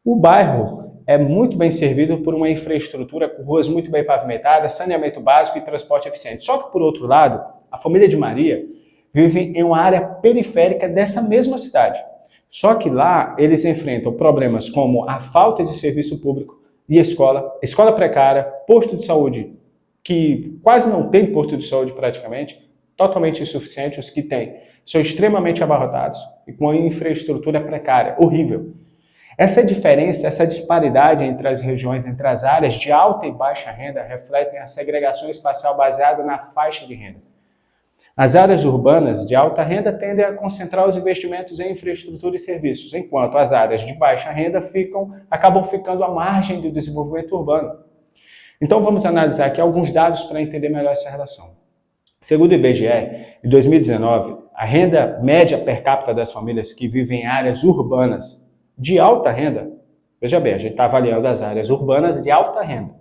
O bairro é muito bem servido por uma infraestrutura com ruas muito bem pavimentadas, saneamento básico e transporte eficiente. Só que, por outro lado, a família de Maria vive em uma área periférica dessa mesma cidade, Só que lá eles enfrentam problemas como a falta de serviço público e escola precária, posto de saúde, que quase não tem posto de saúde praticamente, totalmente insuficiente, os que têm são extremamente abarrotados e com a infraestrutura precária, horrível. Essa diferença, essa disparidade entre as regiões, entre as áreas de alta e baixa renda, refletem a segregação espacial baseada na faixa de renda. As áreas urbanas de alta renda tendem a concentrar os investimentos em infraestrutura e serviços, enquanto as áreas de baixa renda acabam ficando à margem do desenvolvimento urbano. Então vamos analisar aqui alguns dados para entender melhor essa relação. Segundo o IBGE, em 2019, a renda média per capita das famílias que vivem em áreas urbanas de alta renda, veja bem, a gente está avaliando as áreas urbanas de alta renda.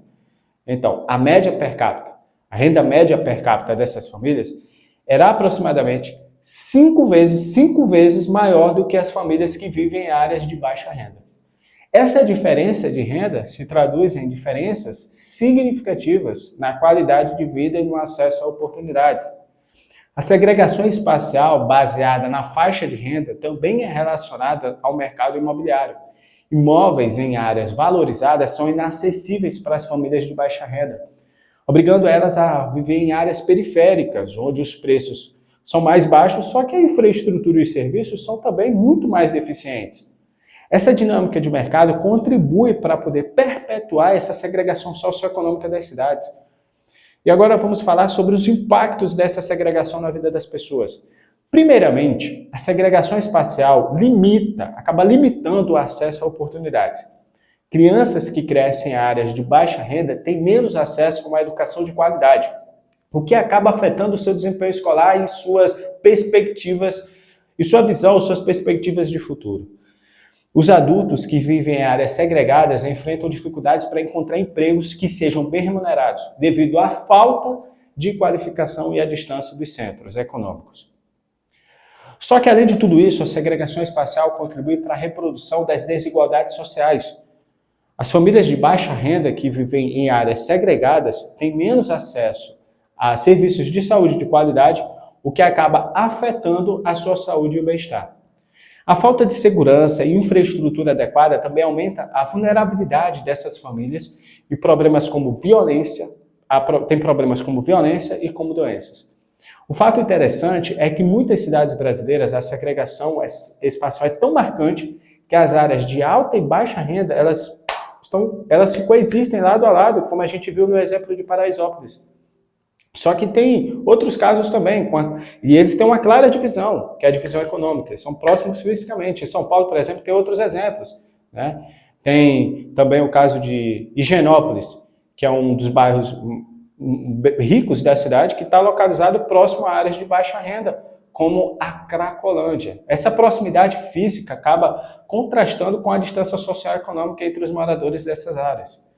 Então, a média per capita, a renda média per capita dessas famílias era aproximadamente 5 vezes maior do que as famílias que vivem em áreas de baixa renda. Essa diferença de renda se traduz em diferenças significativas na qualidade de vida e no acesso a oportunidades. A segregação espacial baseada na faixa de renda também é relacionada ao mercado imobiliário. Imóveis em áreas valorizadas são inacessíveis para as famílias de baixa renda, obrigando elas a viver em áreas periféricas, onde os preços são mais baixos, só que a infraestrutura e os serviços são também muito mais deficientes. Essa dinâmica de mercado contribui para poder perpetuar essa segregação socioeconômica das cidades. E agora vamos falar sobre os impactos dessa segregação na vida das pessoas. Primeiramente, a segregação espacial acaba limitando o acesso a oportunidades. Crianças que crescem em áreas de baixa renda têm menos acesso a uma educação de qualidade, o que acaba afetando o seu desempenho escolar e suas perspectivas, e sua visão, suas perspectivas de futuro. Os adultos que vivem em áreas segregadas enfrentam dificuldades para encontrar empregos que sejam bem remunerados, devido à falta de qualificação e à distância dos centros econômicos. Só que, além de tudo isso, a segregação espacial contribui para a reprodução das desigualdades sociais. As famílias de baixa renda que vivem em áreas segregadas têm menos acesso a serviços de saúde de qualidade, o que acaba afetando a sua saúde e o bem-estar. A falta de segurança e infraestrutura adequada também aumenta a vulnerabilidade dessas famílias e problemas como violência e como doenças. O fato interessante é que em muitas cidades brasileiras a segregação espacial é tão marcante que as áreas de alta e baixa renda elas se coexistem lado a lado, como a gente viu no exemplo de Paraisópolis. Só que tem outros casos também, e eles têm uma clara divisão, que é a divisão econômica, eles são próximos fisicamente. Em São Paulo, por exemplo, tem outros exemplos, né? Tem também o caso de Higienópolis, que é um dos bairros ricos da cidade, que está localizado próximo a áreas de baixa renda, como a Cracolândia. Essa proximidade física acaba contrastando com a distância social e econômica entre os moradores dessas áreas.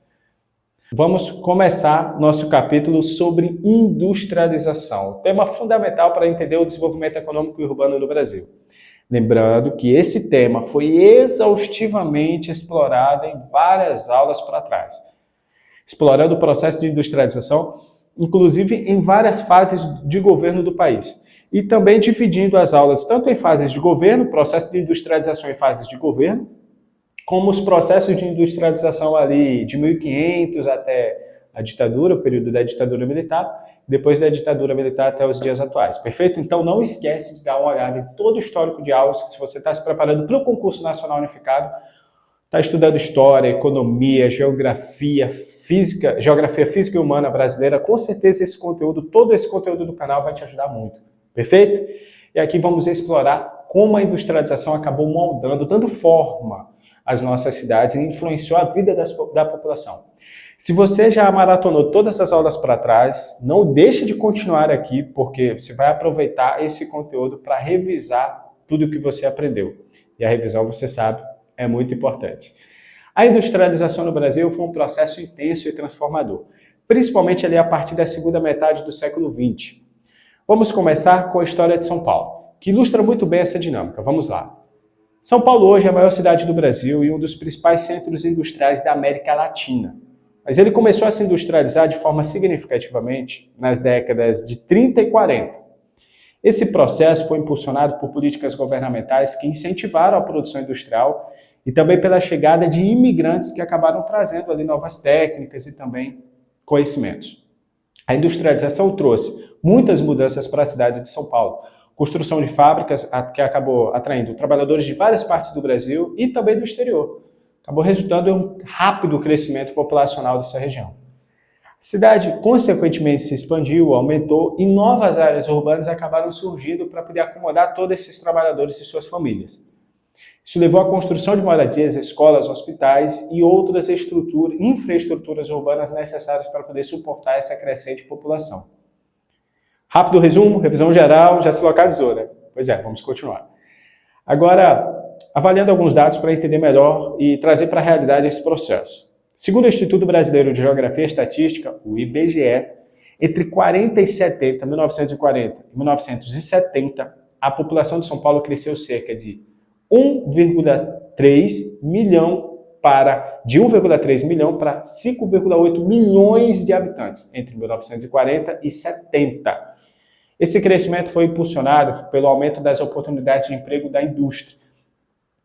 Vamos começar nosso capítulo sobre industrialização, tema fundamental para entender o desenvolvimento econômico e urbano no Brasil. Lembrando que esse tema foi exaustivamente explorado em várias aulas para trás, explorando o processo de industrialização, inclusive em várias fases de governo do país, e também dividindo as aulas tanto em fases de governo, processo de industrialização em fases de governo, como os processos de industrialização ali de 1500 até a ditadura, o período da ditadura militar, depois da ditadura militar até os dias atuais. Perfeito? Então não esquece de dar uma olhada em todo o histórico de aulas, que se você está se preparando para o concurso nacional unificado, está estudando história, economia, geografia física e humana brasileira, com certeza todo esse conteúdo do canal vai te ajudar muito. Perfeito? E aqui vamos explorar como a industrialização acabou moldando, dando forma às nossas cidades e influenciou a vida da população. Se você já maratonou todas as aulas para trás, não deixe de continuar aqui, porque você vai aproveitar esse conteúdo para revisar tudo o que você aprendeu. E a revisão, você sabe, é muito importante. A industrialização no Brasil foi um processo intenso e transformador, principalmente ali a partir da segunda metade do século XX. Vamos começar com a história de São Paulo, que ilustra muito bem essa dinâmica. Vamos lá. São Paulo hoje é a maior cidade do Brasil e um dos principais centros industriais da América Latina. Mas ele começou a se industrializar de forma significativamente nas décadas de 30 e 40. Esse processo foi impulsionado por políticas governamentais que incentivaram a produção industrial e também pela chegada de imigrantes que acabaram trazendo ali novas técnicas e também conhecimentos. A industrialização trouxe muitas mudanças para a cidade de São Paulo. Construção de fábricas que acabou atraindo trabalhadores de várias partes do Brasil e também do exterior. Acabou resultando em um rápido crescimento populacional dessa região. A cidade, consequentemente, se expandiu, aumentou e novas áreas urbanas acabaram surgindo para poder acomodar todos esses trabalhadores e suas famílias. Isso levou à construção de moradias, escolas, hospitais e outras infraestruturas urbanas necessárias para poder suportar essa crescente população. Rápido resumo, revisão geral, já se localizou, né? Pois é, vamos continuar. Agora, avaliando alguns dados para entender melhor e trazer para a realidade esse processo. Segundo o Instituto Brasileiro de Geografia e Estatística, o IBGE, entre 1940 e 1970, a população de São Paulo cresceu cerca de 1,3 milhão para 5,8 milhões de habitantes entre 1940 e 70. Esse crescimento foi impulsionado pelo aumento das oportunidades de emprego da indústria,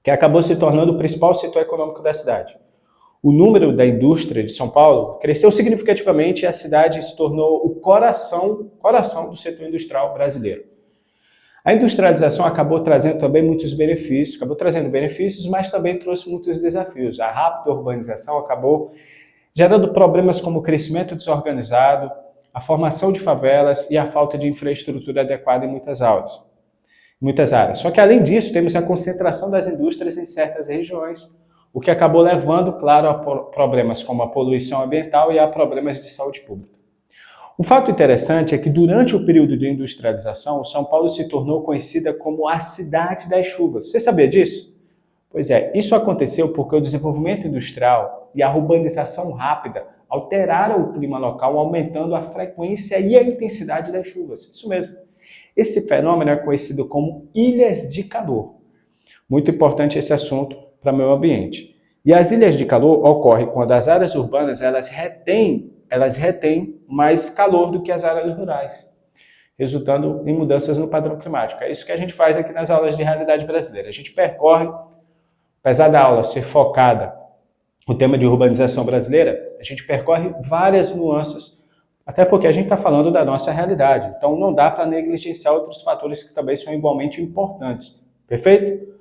que acabou se tornando o principal setor econômico da cidade. O número da indústria de São Paulo cresceu significativamente e a cidade se tornou o coração do setor industrial brasileiro. A industrialização acabou trazendo também muitos benefícios, mas também trouxe muitos desafios. A rápida urbanização acabou gerando problemas como o crescimento desorganizado, a formação de favelas e a falta de infraestrutura adequada em muitas áreas. Só que, além disso, temos a concentração das indústrias em certas regiões, o que acabou levando, claro, a problemas como a poluição ambiental e a problemas de saúde pública. O fato interessante é que, durante o período de industrialização, São Paulo se tornou conhecida como a cidade das chuvas. Você sabia disso? Pois é, isso aconteceu porque o desenvolvimento industrial e a urbanização rápida alteraram o clima local, aumentando a frequência e a intensidade das chuvas. Isso mesmo. Esse fenômeno é conhecido como ilhas de calor. Muito importante esse assunto para o meio ambiente. E as ilhas de calor ocorrem quando as áreas urbanas elas retêm mais calor do que as áreas rurais, resultando em mudanças no padrão climático. É isso que a gente faz aqui nas aulas de realidade brasileira. A gente percorre, apesar da aula ser focada no tema de urbanização brasileira, a gente percorre várias nuances, até porque a gente está falando da nossa realidade. Então não dá para negligenciar outros fatores que também são igualmente importantes. Perfeito?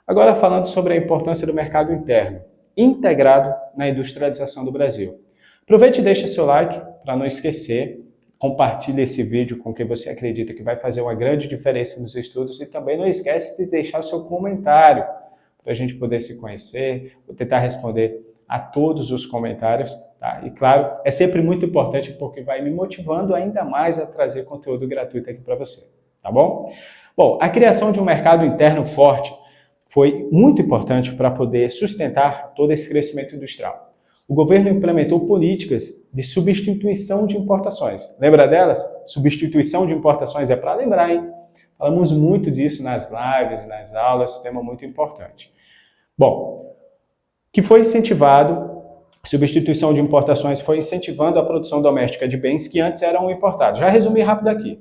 Agora falando sobre a importância do mercado interno, integrado na industrialização do Brasil. Aproveite e deixe seu like para não esquecer, compartilhe esse vídeo com quem você acredita que vai fazer uma grande diferença nos estudos e também não esquece de deixar seu comentário para a gente poder se conhecer, vou tentar responder a todos os comentários, tá? E claro, é sempre muito importante porque vai me motivando ainda mais a trazer conteúdo gratuito aqui para você, tá bom? Bom, a criação de um mercado interno forte foi muito importante para poder sustentar todo esse crescimento industrial. O governo implementou políticas de substituição de importações. Lembra delas? Substituição de importações é para lembrar, hein? Falamos muito disso nas lives, nas aulas, tema muito importante. Bom, que foi incentivado, substituição de importações foi incentivando a produção doméstica de bens que antes eram importados. Já resumi rápido aqui.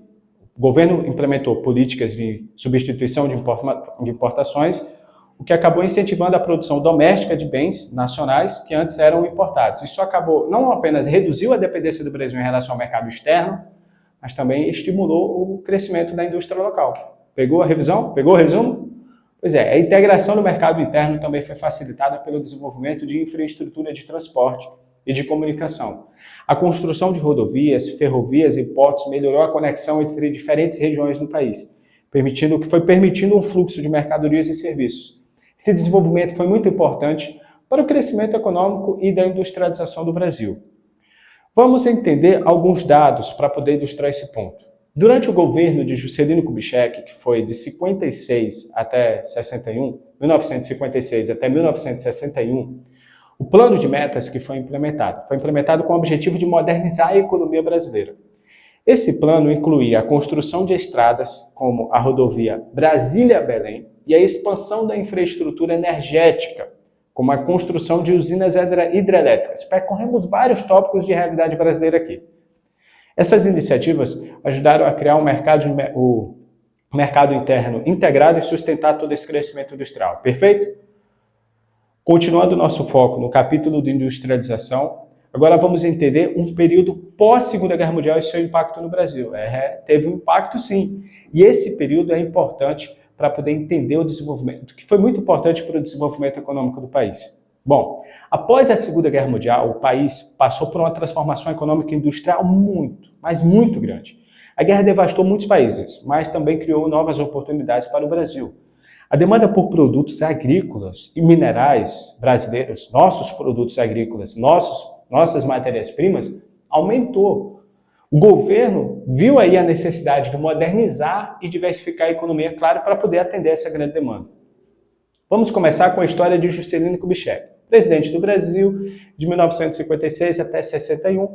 O governo implementou políticas de substituição de importações, o que acabou incentivando a produção doméstica de bens nacionais que antes eram importados. Isso acabou, não apenas reduziu a dependência do Brasil em relação ao mercado externo, mas também estimulou o crescimento da indústria local. Pegou a revisão? Pegou o resumo? Pois é, a integração do mercado interno também foi facilitada pelo desenvolvimento de infraestrutura de transporte e de comunicação. A construção de rodovias, ferrovias e portos melhorou a conexão entre diferentes regiões do país, permitindo um fluxo de mercadorias e serviços. Esse desenvolvimento foi muito importante para o crescimento econômico e da industrialização do Brasil. Vamos entender alguns dados para poder ilustrar esse ponto. Durante o governo de Juscelino Kubitschek, que foi de 1956 até 1961, o plano de metas que foi implementado com o objetivo de modernizar a economia brasileira. Esse plano incluía a construção de estradas, como a rodovia Brasília-Belém, e a expansão da infraestrutura energética, como a construção de usinas hidrelétricas. Percorremos vários tópicos de realidade brasileira aqui. Essas iniciativas ajudaram a criar o mercado interno integrado e sustentar todo esse crescimento industrial. Perfeito? Continuando o nosso foco no capítulo de industrialização, agora vamos entender um período pós-Segunda Guerra Mundial e seu impacto no Brasil. Teve um impacto sim, e esse período é importante para poder entender o desenvolvimento, que foi muito importante para o desenvolvimento econômico do país. Bom, após a Segunda Guerra Mundial, o país passou por uma transformação econômica e industrial muito grande. A guerra devastou muitos países, mas também criou novas oportunidades para o Brasil. A demanda por produtos agrícolas e minerais brasileiros, nossos produtos agrícolas, nossas matérias-primas, aumentou. O governo viu aí a necessidade de modernizar e diversificar a economia, claro, para poder atender essa grande demanda. Vamos começar com a história de Juscelino Kubitschek, presidente do Brasil de 1956 até 61,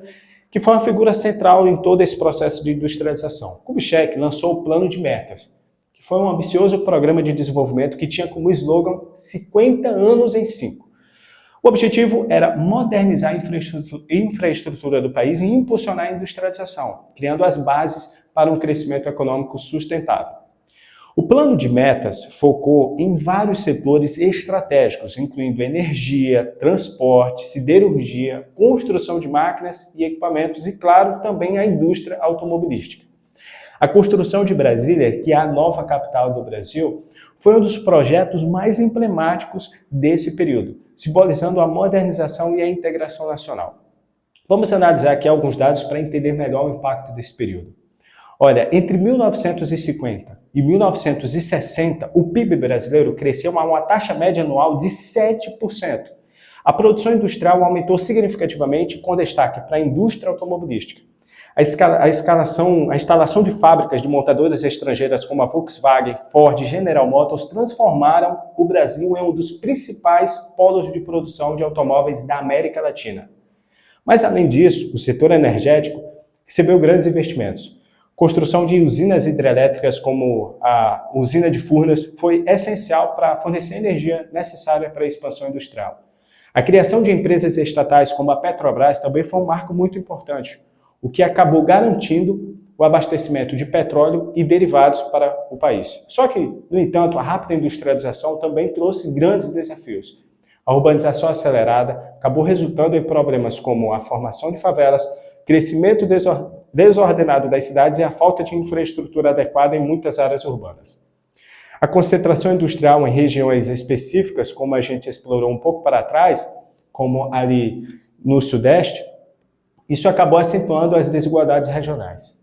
que foi uma figura central em todo esse processo de industrialização. Kubitschek lançou o Plano de Metas, que foi um ambicioso programa de desenvolvimento que tinha como slogan 50 anos em 5. O objetivo era modernizar a infraestrutura do país e impulsionar a industrialização, criando as bases para um crescimento econômico sustentável. O Plano de Metas focou em vários setores estratégicos, incluindo energia, transporte, siderurgia, construção de máquinas e equipamentos e, claro, também a indústria automobilística. A construção de Brasília, que é a nova capital do Brasil, foi um dos projetos mais emblemáticos desse período, simbolizando a modernização e a integração nacional. Vamos analisar aqui alguns dados para entender melhor o impacto desse período. Olha, entre 1950 e 1960, o PIB brasileiro cresceu a uma taxa média anual de 7%. A produção industrial aumentou significativamente, com destaque para a indústria automobilística. A instalação de fábricas de montadoras estrangeiras como a Volkswagen, Ford e General Motors transformaram o Brasil em um dos principais polos de produção de automóveis da América Latina. Mas, além disso, o setor energético recebeu grandes investimentos. Construção de usinas hidrelétricas como a usina de Furnas foi essencial para fornecer a energia necessária para a expansão industrial. A criação de empresas estatais como a Petrobras também foi um marco muito importante, o que acabou garantindo o abastecimento de petróleo e derivados para o país. Só que, no entanto, a rápida industrialização também trouxe grandes desafios. A urbanização acelerada acabou resultando em problemas como a formação de favelas, crescimento desordenado das cidades e a falta de infraestrutura adequada em muitas áreas urbanas. A concentração industrial em regiões específicas, como a gente explorou um pouco para trás, como ali no Sudeste, isso acabou acentuando as desigualdades regionais.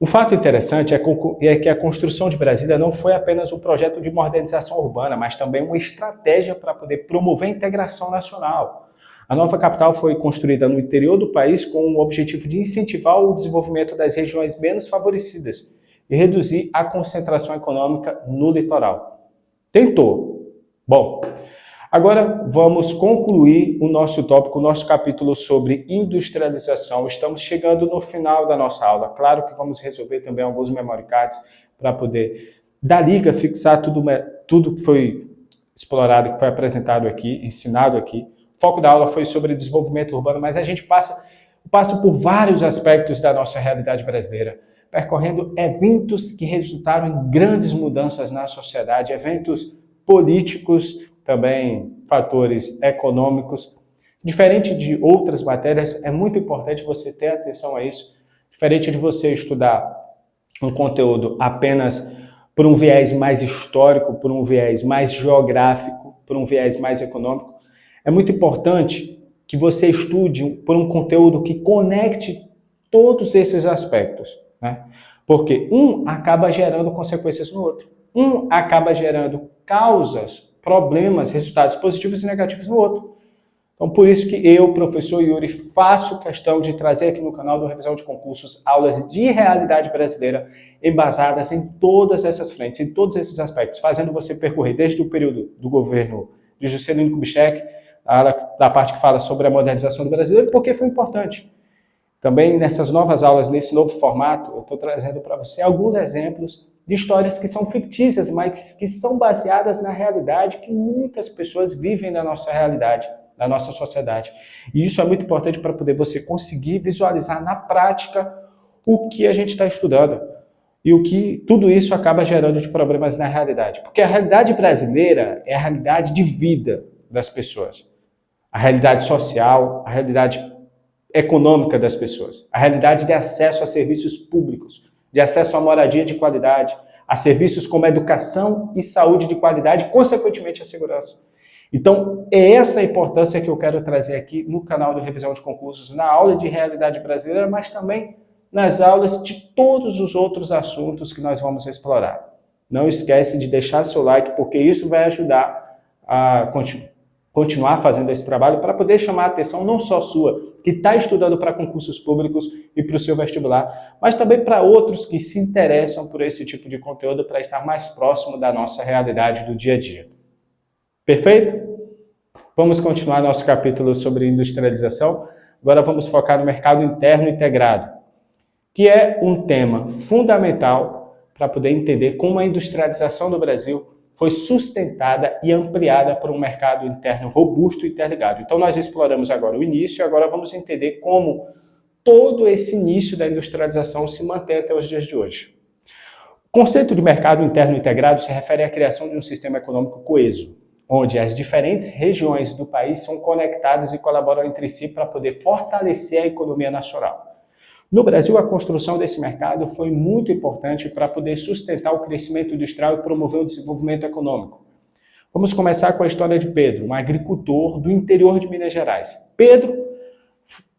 Um fato interessante é que a construção de Brasília não foi apenas um projeto de modernização urbana, mas também uma estratégia para poder promover a integração nacional. A nova capital foi construída no interior do país com o objetivo de incentivar o desenvolvimento das regiões menos favorecidas e reduzir a concentração econômica no litoral. Tentou. Bom, agora vamos concluir o nosso tópico, o nosso capítulo sobre industrialização. Estamos chegando no final da nossa aula. Claro que vamos resolver também alguns memory cards para poder dar liga, fixar tudo que foi explorado, que foi apresentado aqui, ensinado aqui. O foco da aula foi sobre desenvolvimento urbano, mas a gente passa por vários aspectos da nossa realidade brasileira, percorrendo eventos que resultaram em grandes mudanças na sociedade, eventos políticos, também fatores econômicos. Diferente de outras matérias, é muito importante você ter atenção a isso. Diferente de você estudar um conteúdo apenas por um viés mais histórico, por um viés mais geográfico, por um viés mais econômico, é muito importante que você estude por um conteúdo que conecte todos esses aspectos, né? Porque um acaba gerando consequências no outro. Um acaba gerando causas, problemas, resultados positivos e negativos no outro. Então, por isso que eu, professor Yuri, faço questão de trazer aqui no canal do Revisão de Concursos aulas de realidade brasileira embasadas em todas essas frentes, em todos esses aspectos, fazendo você percorrer desde o período do governo de Juscelino Kubitschek, da parte que fala sobre a modernização do brasileiro, porque foi importante. Também nessas novas aulas, nesse novo formato, eu estou trazendo para você alguns exemplos de histórias que são fictícias, mas que são baseadas na realidade que muitas pessoas vivem na nossa realidade, na nossa sociedade. E isso é muito importante para poder você conseguir visualizar na prática o que a gente está estudando. e o que tudo isso acaba gerando de problemas na realidade. Porque a realidade brasileira é a realidade de vida das pessoas. A realidade social, a realidade econômica das pessoas, a realidade de acesso a serviços públicos, de acesso a moradia de qualidade, a serviços como educação e saúde de qualidade, e, consequentemente, a segurança. Então, é essa a importância que eu quero trazer aqui no canal do Revisão de Concursos, na aula de realidade brasileira, mas também nas aulas de todos os outros assuntos que nós vamos explorar. Não esquece de deixar seu like, porque isso vai ajudar a continuar fazendo esse trabalho para poder chamar a atenção não só sua, que está estudando para concursos públicos e para o seu vestibular, mas também para outros que se interessam por esse tipo de conteúdo para estar mais próximo da nossa realidade do dia a dia. Perfeito? Vamos continuar nosso capítulo sobre industrialização. Agora vamos focar no mercado interno integrado, que é um tema fundamental para poder entender como a industrialização do Brasil foi sustentada e ampliada por um mercado interno robusto e interligado. Então nós exploramos agora o início e agora vamos entender como todo esse início da industrialização se mantém até os dias de hoje. O conceito de mercado interno integrado se refere à criação de um sistema econômico coeso, onde as diferentes regiões do país são conectadas e colaboram entre si para poder fortalecer a economia nacional. No Brasil, a construção desse mercado foi muito importante para poder sustentar o crescimento industrial e promover o desenvolvimento econômico. Vamos começar com a história de Pedro, um agricultor do interior de Minas Gerais. Pedro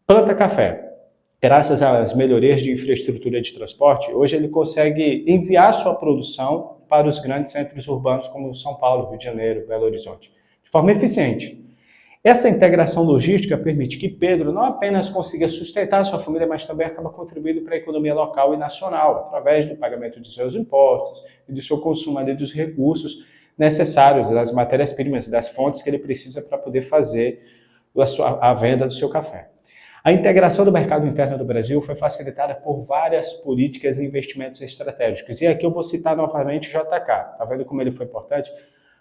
planta café. Graças às melhorias de infraestrutura de transporte, hoje ele consegue enviar sua produção para os grandes centros urbanos como São Paulo, Rio de Janeiro, Belo Horizonte, de forma eficiente. Essa integração logística permite que Pedro não apenas consiga sustentar a sua família, mas também acaba contribuindo para a economia local e nacional, através do pagamento de seus impostos e do seu consumo ali dos recursos necessários, das matérias-primas, das fontes que ele precisa para poder fazer a venda do seu café. A integração do mercado interno do Brasil foi facilitada por várias políticas e investimentos estratégicos. E aqui eu vou citar novamente o JK. Está vendo como ele foi importante?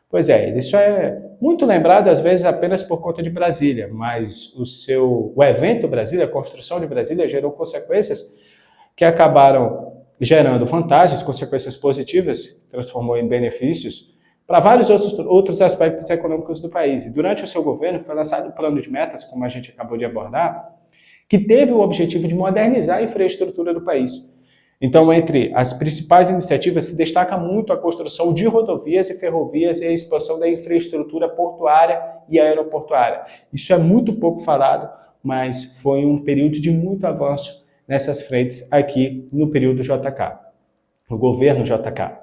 Pois é, isso é muito lembrado às vezes apenas por conta de Brasília, mas o evento Brasília, a construção de Brasília, gerou consequências que acabaram gerando vantagens, consequências positivas, transformou em benefícios para vários outros aspectos econômicos do país. E durante o seu governo foi lançado um plano de metas, como a gente acabou de abordar, que teve o objetivo de modernizar a infraestrutura do país. Então, entre as principais iniciativas se destaca muito a construção de rodovias e ferrovias e a expansão da infraestrutura portuária e aeroportuária. Isso é muito pouco falado, mas foi um período de muito avanço nessas frentes aqui no período JK, no governo JK.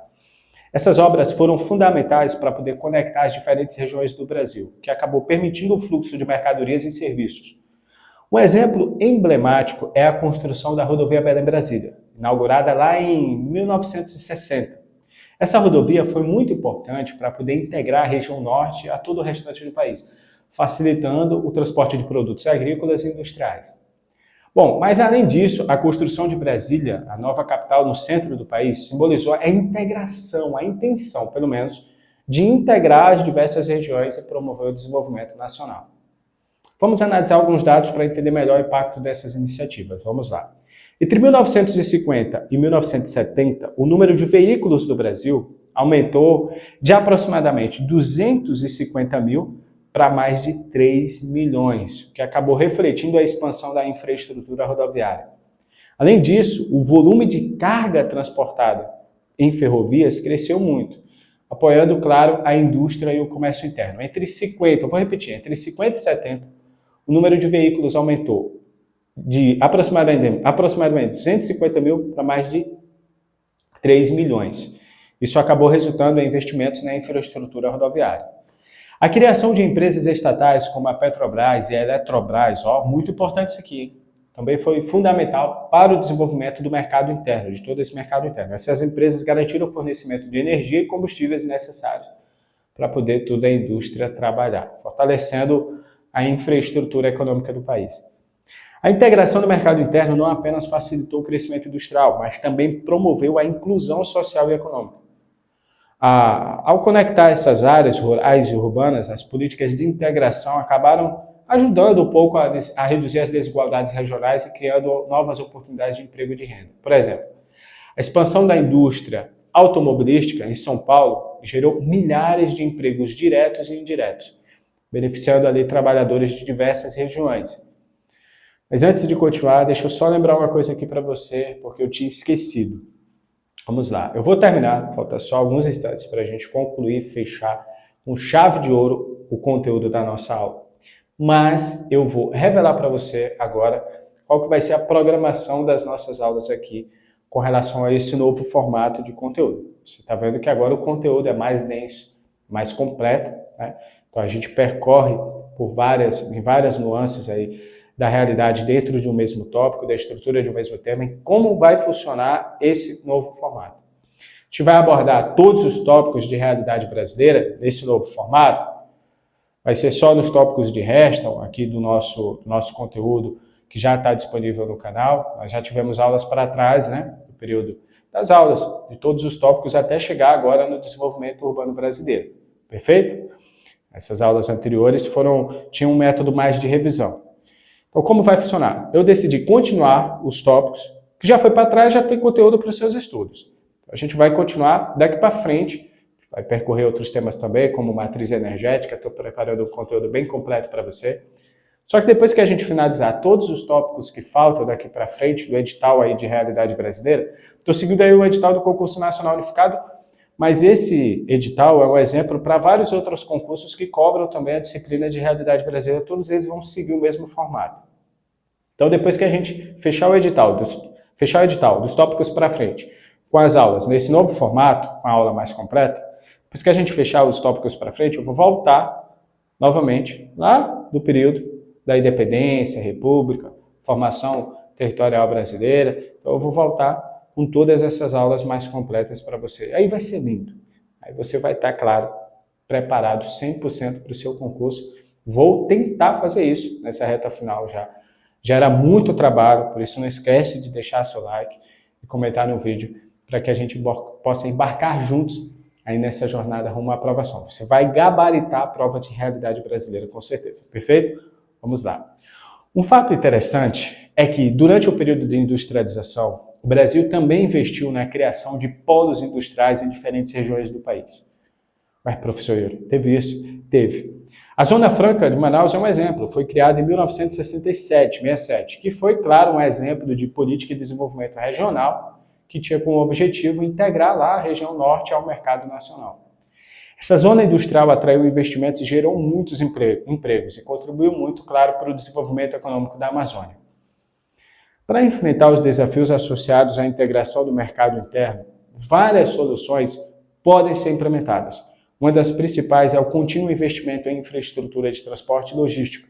Essas obras foram fundamentais para poder conectar as diferentes regiões do Brasil, que acabou permitindo o fluxo de mercadorias e serviços. Um exemplo emblemático é a construção da rodovia Belém-Brasília, inaugurada lá em 1960. Essa rodovia foi muito importante para poder integrar a região norte a todo o restante do país, facilitando o transporte de produtos agrícolas e industriais. Bom, mas além disso, a construção de Brasília, a nova capital no centro do país, simbolizou a integração, a intenção, pelo menos, de integrar as diversas regiões e promover o desenvolvimento nacional. Vamos analisar alguns dados para entender melhor o impacto dessas iniciativas. Vamos lá. Entre 1950 e 1970, o número de veículos do Brasil aumentou de aproximadamente 250 mil para mais de 3 milhões, que acabou refletindo a expansão da infraestrutura rodoviária. Além disso, o volume de carga transportada em ferrovias cresceu muito, apoiando, claro, a indústria e o comércio interno. Entre 50 e 70, o número de veículos aumentou de aproximadamente 250 mil para mais de 3 milhões. Isso acabou resultando em investimentos na infraestrutura rodoviária. A criação de empresas estatais como a Petrobras e a Eletrobras, muito importante isso aqui, também foi fundamental para o desenvolvimento do mercado interno, de todo esse mercado interno. Essas empresas garantiram o fornecimento de energia e combustíveis necessários para poder toda a indústria trabalhar, fortalecendo a infraestrutura econômica do país. A integração do mercado interno não apenas facilitou o crescimento industrial, mas também promoveu a inclusão social e econômica. Ao conectar essas áreas rurais e urbanas, as políticas de integração acabaram ajudando um pouco a reduzir as desigualdades regionais e criando novas oportunidades de emprego e de renda. Por exemplo, A expansão da indústria automobilística em São Paulo gerou milhares de empregos diretos e indiretos, beneficiando ali trabalhadores de diversas regiões. Mas antes de continuar, deixa eu só lembrar uma coisa aqui para você, porque eu tinha esquecido. Vamos lá, eu vou terminar, falta só alguns instantes para a gente concluir, fechar com chave de ouro o conteúdo da nossa aula. Mas eu vou revelar para você agora qual que vai ser a programação das nossas aulas aqui com relação a esse novo formato de conteúdo. Você está vendo que agora o conteúdo é mais denso, mais completo, né? Então a gente percorre por várias nuances aí da realidade dentro de um mesmo tópico, da estrutura de um mesmo tema, e como vai funcionar esse novo formato. A gente vai abordar todos os tópicos de realidade brasileira nesse novo formato. Vai ser só nos tópicos de Reston, aqui do nosso conteúdo, que já está disponível no canal. Nós já tivemos aulas para trás, né, no período das aulas, de todos os tópicos, até chegar agora no desenvolvimento urbano brasileiro. Perfeito? Essas aulas anteriores tinham um método mais de revisão. Então, como vai funcionar? Eu decidi continuar os tópicos, que já foi para trás, já tem conteúdo para os seus estudos. A gente vai continuar daqui para frente, vai percorrer outros temas também, como matriz energética, estou preparando um conteúdo bem completo para você. Só que depois que a gente finalizar todos os tópicos que faltam daqui para frente, do edital aí de realidade brasileira, estou seguindo aí o edital do Concurso Nacional Unificado, mas esse edital é um exemplo para vários outros concursos que cobram também a disciplina de realidade brasileira, todos eles vão seguir o mesmo formato. Então, depois que a gente fechar o edital dos tópicos para frente, com as aulas nesse novo formato, com a aula mais completa, depois que a gente fechar os tópicos para frente, eu vou voltar novamente lá do período da independência, república, formação territorial brasileira. Então, eu vou voltar com todas essas aulas mais completas para você. Aí vai ser lindo. Aí você vai estar, claro, preparado 100% para o seu concurso. Vou tentar fazer isso nessa reta final já. Gera muito trabalho, por isso não esquece de deixar seu like e comentar no vídeo para que a gente possa embarcar juntos aí nessa jornada rumo à aprovação. Você vai gabaritar a prova de realidade brasileira, com certeza. Perfeito? Vamos lá. Um fato interessante é que, durante o período de industrialização, o Brasil também investiu na criação de polos industriais em diferentes regiões do país. Mas, professor Yuri, teve isso? Teve. A Zona Franca de Manaus é um exemplo. Foi criada em 1967, que foi, claro, um exemplo de política de desenvolvimento regional que tinha como objetivo integrar lá a região norte ao mercado nacional. Essa zona industrial atraiu investimentos e gerou muitos empregos e contribuiu muito, claro, para o desenvolvimento econômico da Amazônia. Para enfrentar os desafios associados à integração do mercado interno, várias soluções podem ser implementadas. Uma das principais é o contínuo investimento em infraestrutura de transporte e logística.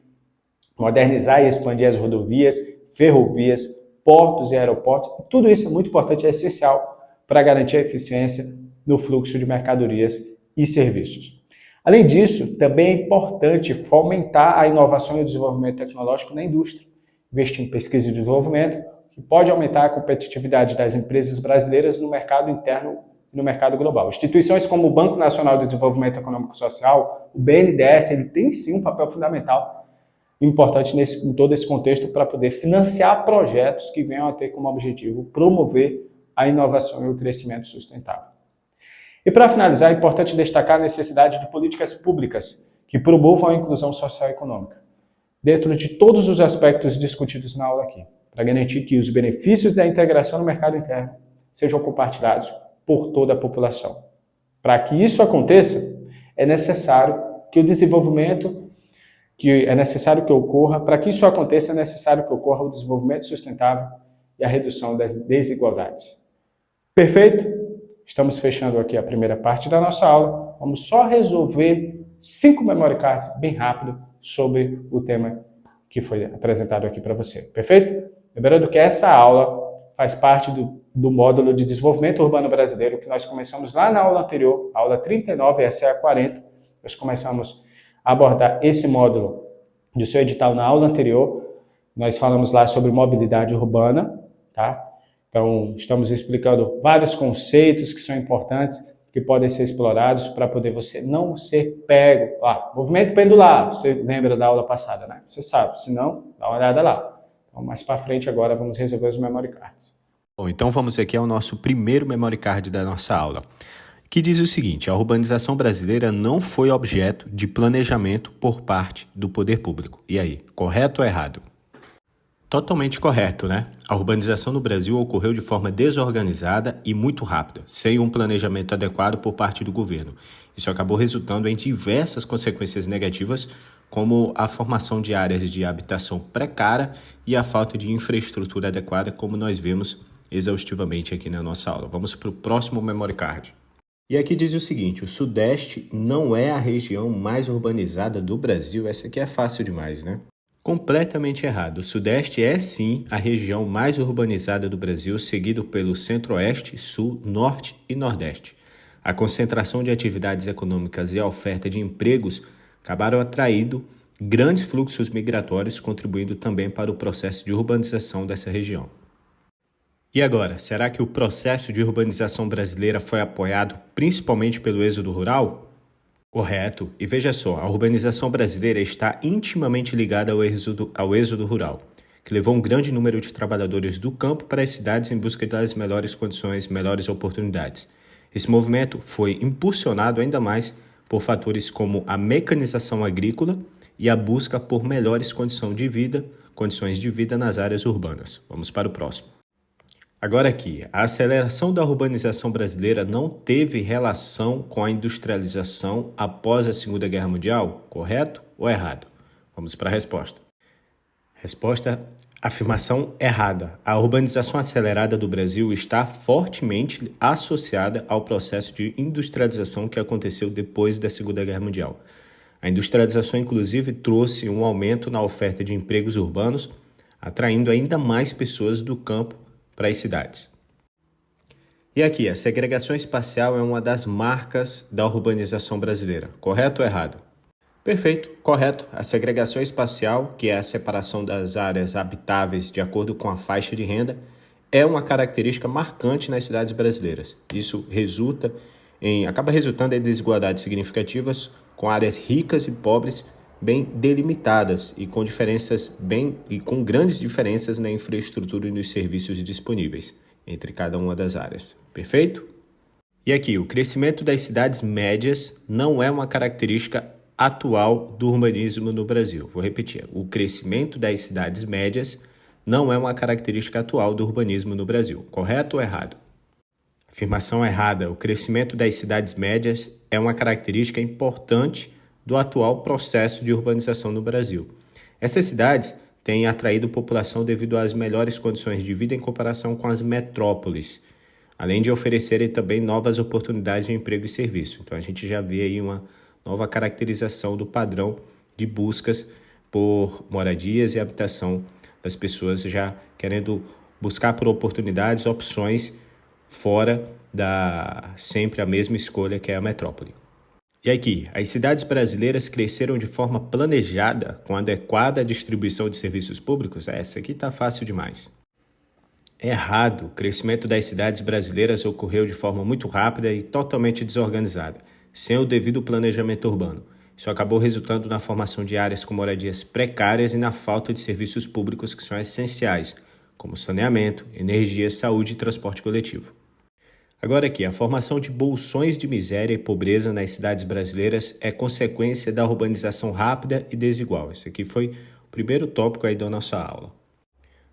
Modernizar e expandir as rodovias, ferrovias, portos e aeroportos. Tudo isso é muito importante e é essencial para garantir a eficiência no fluxo de mercadorias e serviços. Além disso, também é importante fomentar a inovação e o desenvolvimento tecnológico na indústria. Investir em pesquisa e desenvolvimento, que pode aumentar a competitividade das empresas brasileiras no mercado interno e no mercado global. Instituições como o Banco Nacional de Desenvolvimento Econômico e Social, o BNDES, ele tem sim um papel fundamental, importante em todo esse contexto, para poder financiar projetos que venham a ter como objetivo promover a inovação e o crescimento sustentável. E para finalizar, é importante destacar a necessidade de políticas públicas que promovam a inclusão social e econômica, dentro de todos os aspectos discutidos na aula aqui, para garantir que os benefícios da integração no mercado interno sejam compartilhados por toda a população. Para que isso aconteça, é necessário que o desenvolvimento, para que isso aconteça, é necessário que ocorra o desenvolvimento sustentável e a redução das desigualdades. Perfeito? Estamos fechando aqui a primeira parte da nossa aula. Vamos só resolver 5 memory cards bem rápido sobre o tema que foi apresentado aqui para você. Perfeito? Lembrando que essa aula faz parte do módulo de desenvolvimento urbano brasileiro que nós começamos lá na aula anterior, a aula 39, essa é a 40. Nós começamos a abordar esse módulo do seu edital na aula anterior. Nós falamos lá sobre mobilidade urbana, tá? Então, estamos explicando vários conceitos que são importantes, que podem ser explorados para poder você não ser pego. Movimento pendular, você lembra da aula passada, né? Você sabe, se não, dá uma olhada lá. Então, mais para frente agora vamos resolver os memory cards. Bom, então vamos aqui ao nosso primeiro memory card da nossa aula, que diz o seguinte: a urbanização brasileira não foi objeto de planejamento por parte do poder público. E aí, correto ou errado? Totalmente correto, né? A urbanização no Brasil ocorreu de forma desorganizada e muito rápida, sem um planejamento adequado por parte do governo. Isso acabou resultando em diversas consequências negativas, como a formação de áreas de habitação precária e a falta de infraestrutura adequada, como nós vemos exaustivamente aqui na nossa aula. Vamos para o próximo memory card. E aqui diz o seguinte: o Sudeste não é a região mais urbanizada do Brasil. Essa aqui é fácil demais, né? Completamente errado. O Sudeste é sim a região mais urbanizada do Brasil, seguido pelo Centro-Oeste, Sul, Norte e Nordeste. A concentração de atividades econômicas e a oferta de empregos acabaram atraindo grandes fluxos migratórios, contribuindo também para o processo de urbanização dessa região. E agora, será que o processo de urbanização brasileira foi apoiado principalmente pelo êxodo rural? Correto. E veja só, a urbanização brasileira está intimamente ligada ao êxodo rural, que levou um grande número de trabalhadores do campo para as cidades em busca das melhores condições, melhores oportunidades. Esse movimento foi impulsionado ainda mais por fatores como a mecanização agrícola e a busca por melhores condições de vida nas áreas urbanas. Vamos para o próximo. Agora aqui, a aceleração da urbanização brasileira não teve relação com a industrialização após a Segunda Guerra Mundial? Correto ou errado? Vamos para a resposta. Afirmação errada. A urbanização acelerada do Brasil está fortemente associada ao processo de industrialização que aconteceu depois da Segunda Guerra Mundial. A industrialização, inclusive, trouxe um aumento na oferta de empregos urbanos, atraindo ainda mais pessoas do campo para as cidades. E aqui, a segregação espacial é uma das marcas da urbanização brasileira. Correto ou errado? Perfeito, correto. A segregação espacial, que é a separação das áreas habitáveis de acordo com a faixa de renda, é uma característica marcante nas cidades brasileiras. Isso acaba resultando em desigualdades significativas, com áreas ricas e pobres bem delimitadas e com grandes diferenças na infraestrutura e nos serviços disponíveis entre cada uma das áreas. Perfeito? E aqui, o crescimento das cidades médias não é uma característica atual do urbanismo no Brasil. Vou repetir, o crescimento das cidades médias não é uma característica atual do urbanismo no Brasil. Correto ou errado? Afirmação errada. O crescimento das cidades médias é uma característica importante do atual processo de urbanização no Brasil. Essas cidades têm atraído população devido às melhores condições de vida em comparação com as metrópoles, além de oferecerem também novas oportunidades de emprego e serviço. Então a gente já vê aí uma nova caracterização do padrão de buscas por moradias e habitação das pessoas já querendo buscar por oportunidades, opções fora da sempre a mesma escolha que é a metrópole. E aqui, as cidades brasileiras cresceram de forma planejada, com adequada distribuição de serviços públicos? Essa aqui está fácil demais. Errado. O crescimento das cidades brasileiras ocorreu de forma muito rápida e totalmente desorganizada, sem o devido planejamento urbano. Isso acabou resultando na formação de áreas com moradias precárias e na falta de serviços públicos que são essenciais, como saneamento, energia, saúde e transporte coletivo. Agora aqui, a formação de bolsões de miséria e pobreza nas cidades brasileiras é consequência da urbanização rápida e desigual. Esse aqui foi o primeiro tópico aí da nossa aula.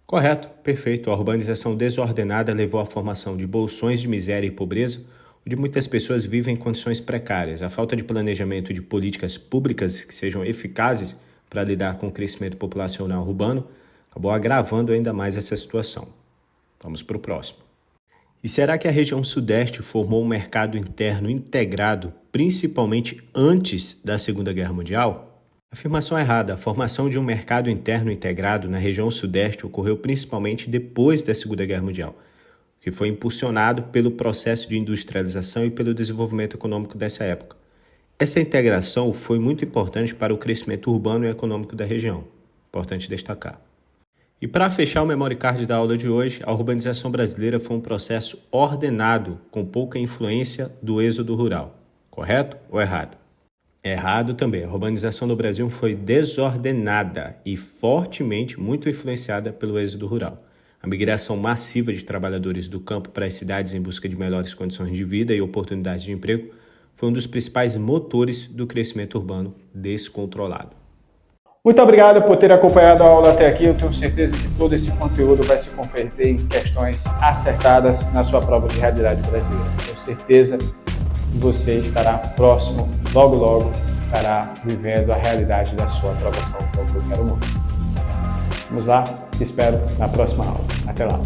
Correto, perfeito. A urbanização desordenada levou à formação de bolsões de miséria e pobreza, onde muitas pessoas vivem em condições precárias. A falta de planejamento de políticas públicas que sejam eficazes para lidar com o crescimento populacional urbano acabou agravando ainda mais essa situação. Vamos para o próximo. E será que a região Sudeste formou um mercado interno integrado, principalmente antes da Segunda Guerra Mundial? Afirmação errada. A formação de um mercado interno integrado na região Sudeste ocorreu principalmente depois da Segunda Guerra Mundial, que foi impulsionado pelo processo de industrialização e pelo desenvolvimento econômico dessa época. Essa integração foi muito importante para o crescimento urbano e econômico da região. Importante destacar. E para fechar o memory card da aula de hoje, a urbanização brasileira foi um processo ordenado, com pouca influência do êxodo rural. Correto ou errado? Errado também. A urbanização no Brasil foi desordenada e fortemente muito influenciada pelo êxodo rural. A migração massiva de trabalhadores do campo para as cidades em busca de melhores condições de vida e oportunidades de emprego foi um dos principais motores do crescimento urbano descontrolado. Muito obrigado por ter acompanhado a aula até aqui. Eu tenho certeza que todo esse conteúdo vai se converter em questões acertadas na sua prova de realidade brasileira. Tenho certeza que você estará próximo, logo estará vivendo a realidade da sua aprovação para qualquer mundo. Vamos lá, te espero na próxima aula. Até lá!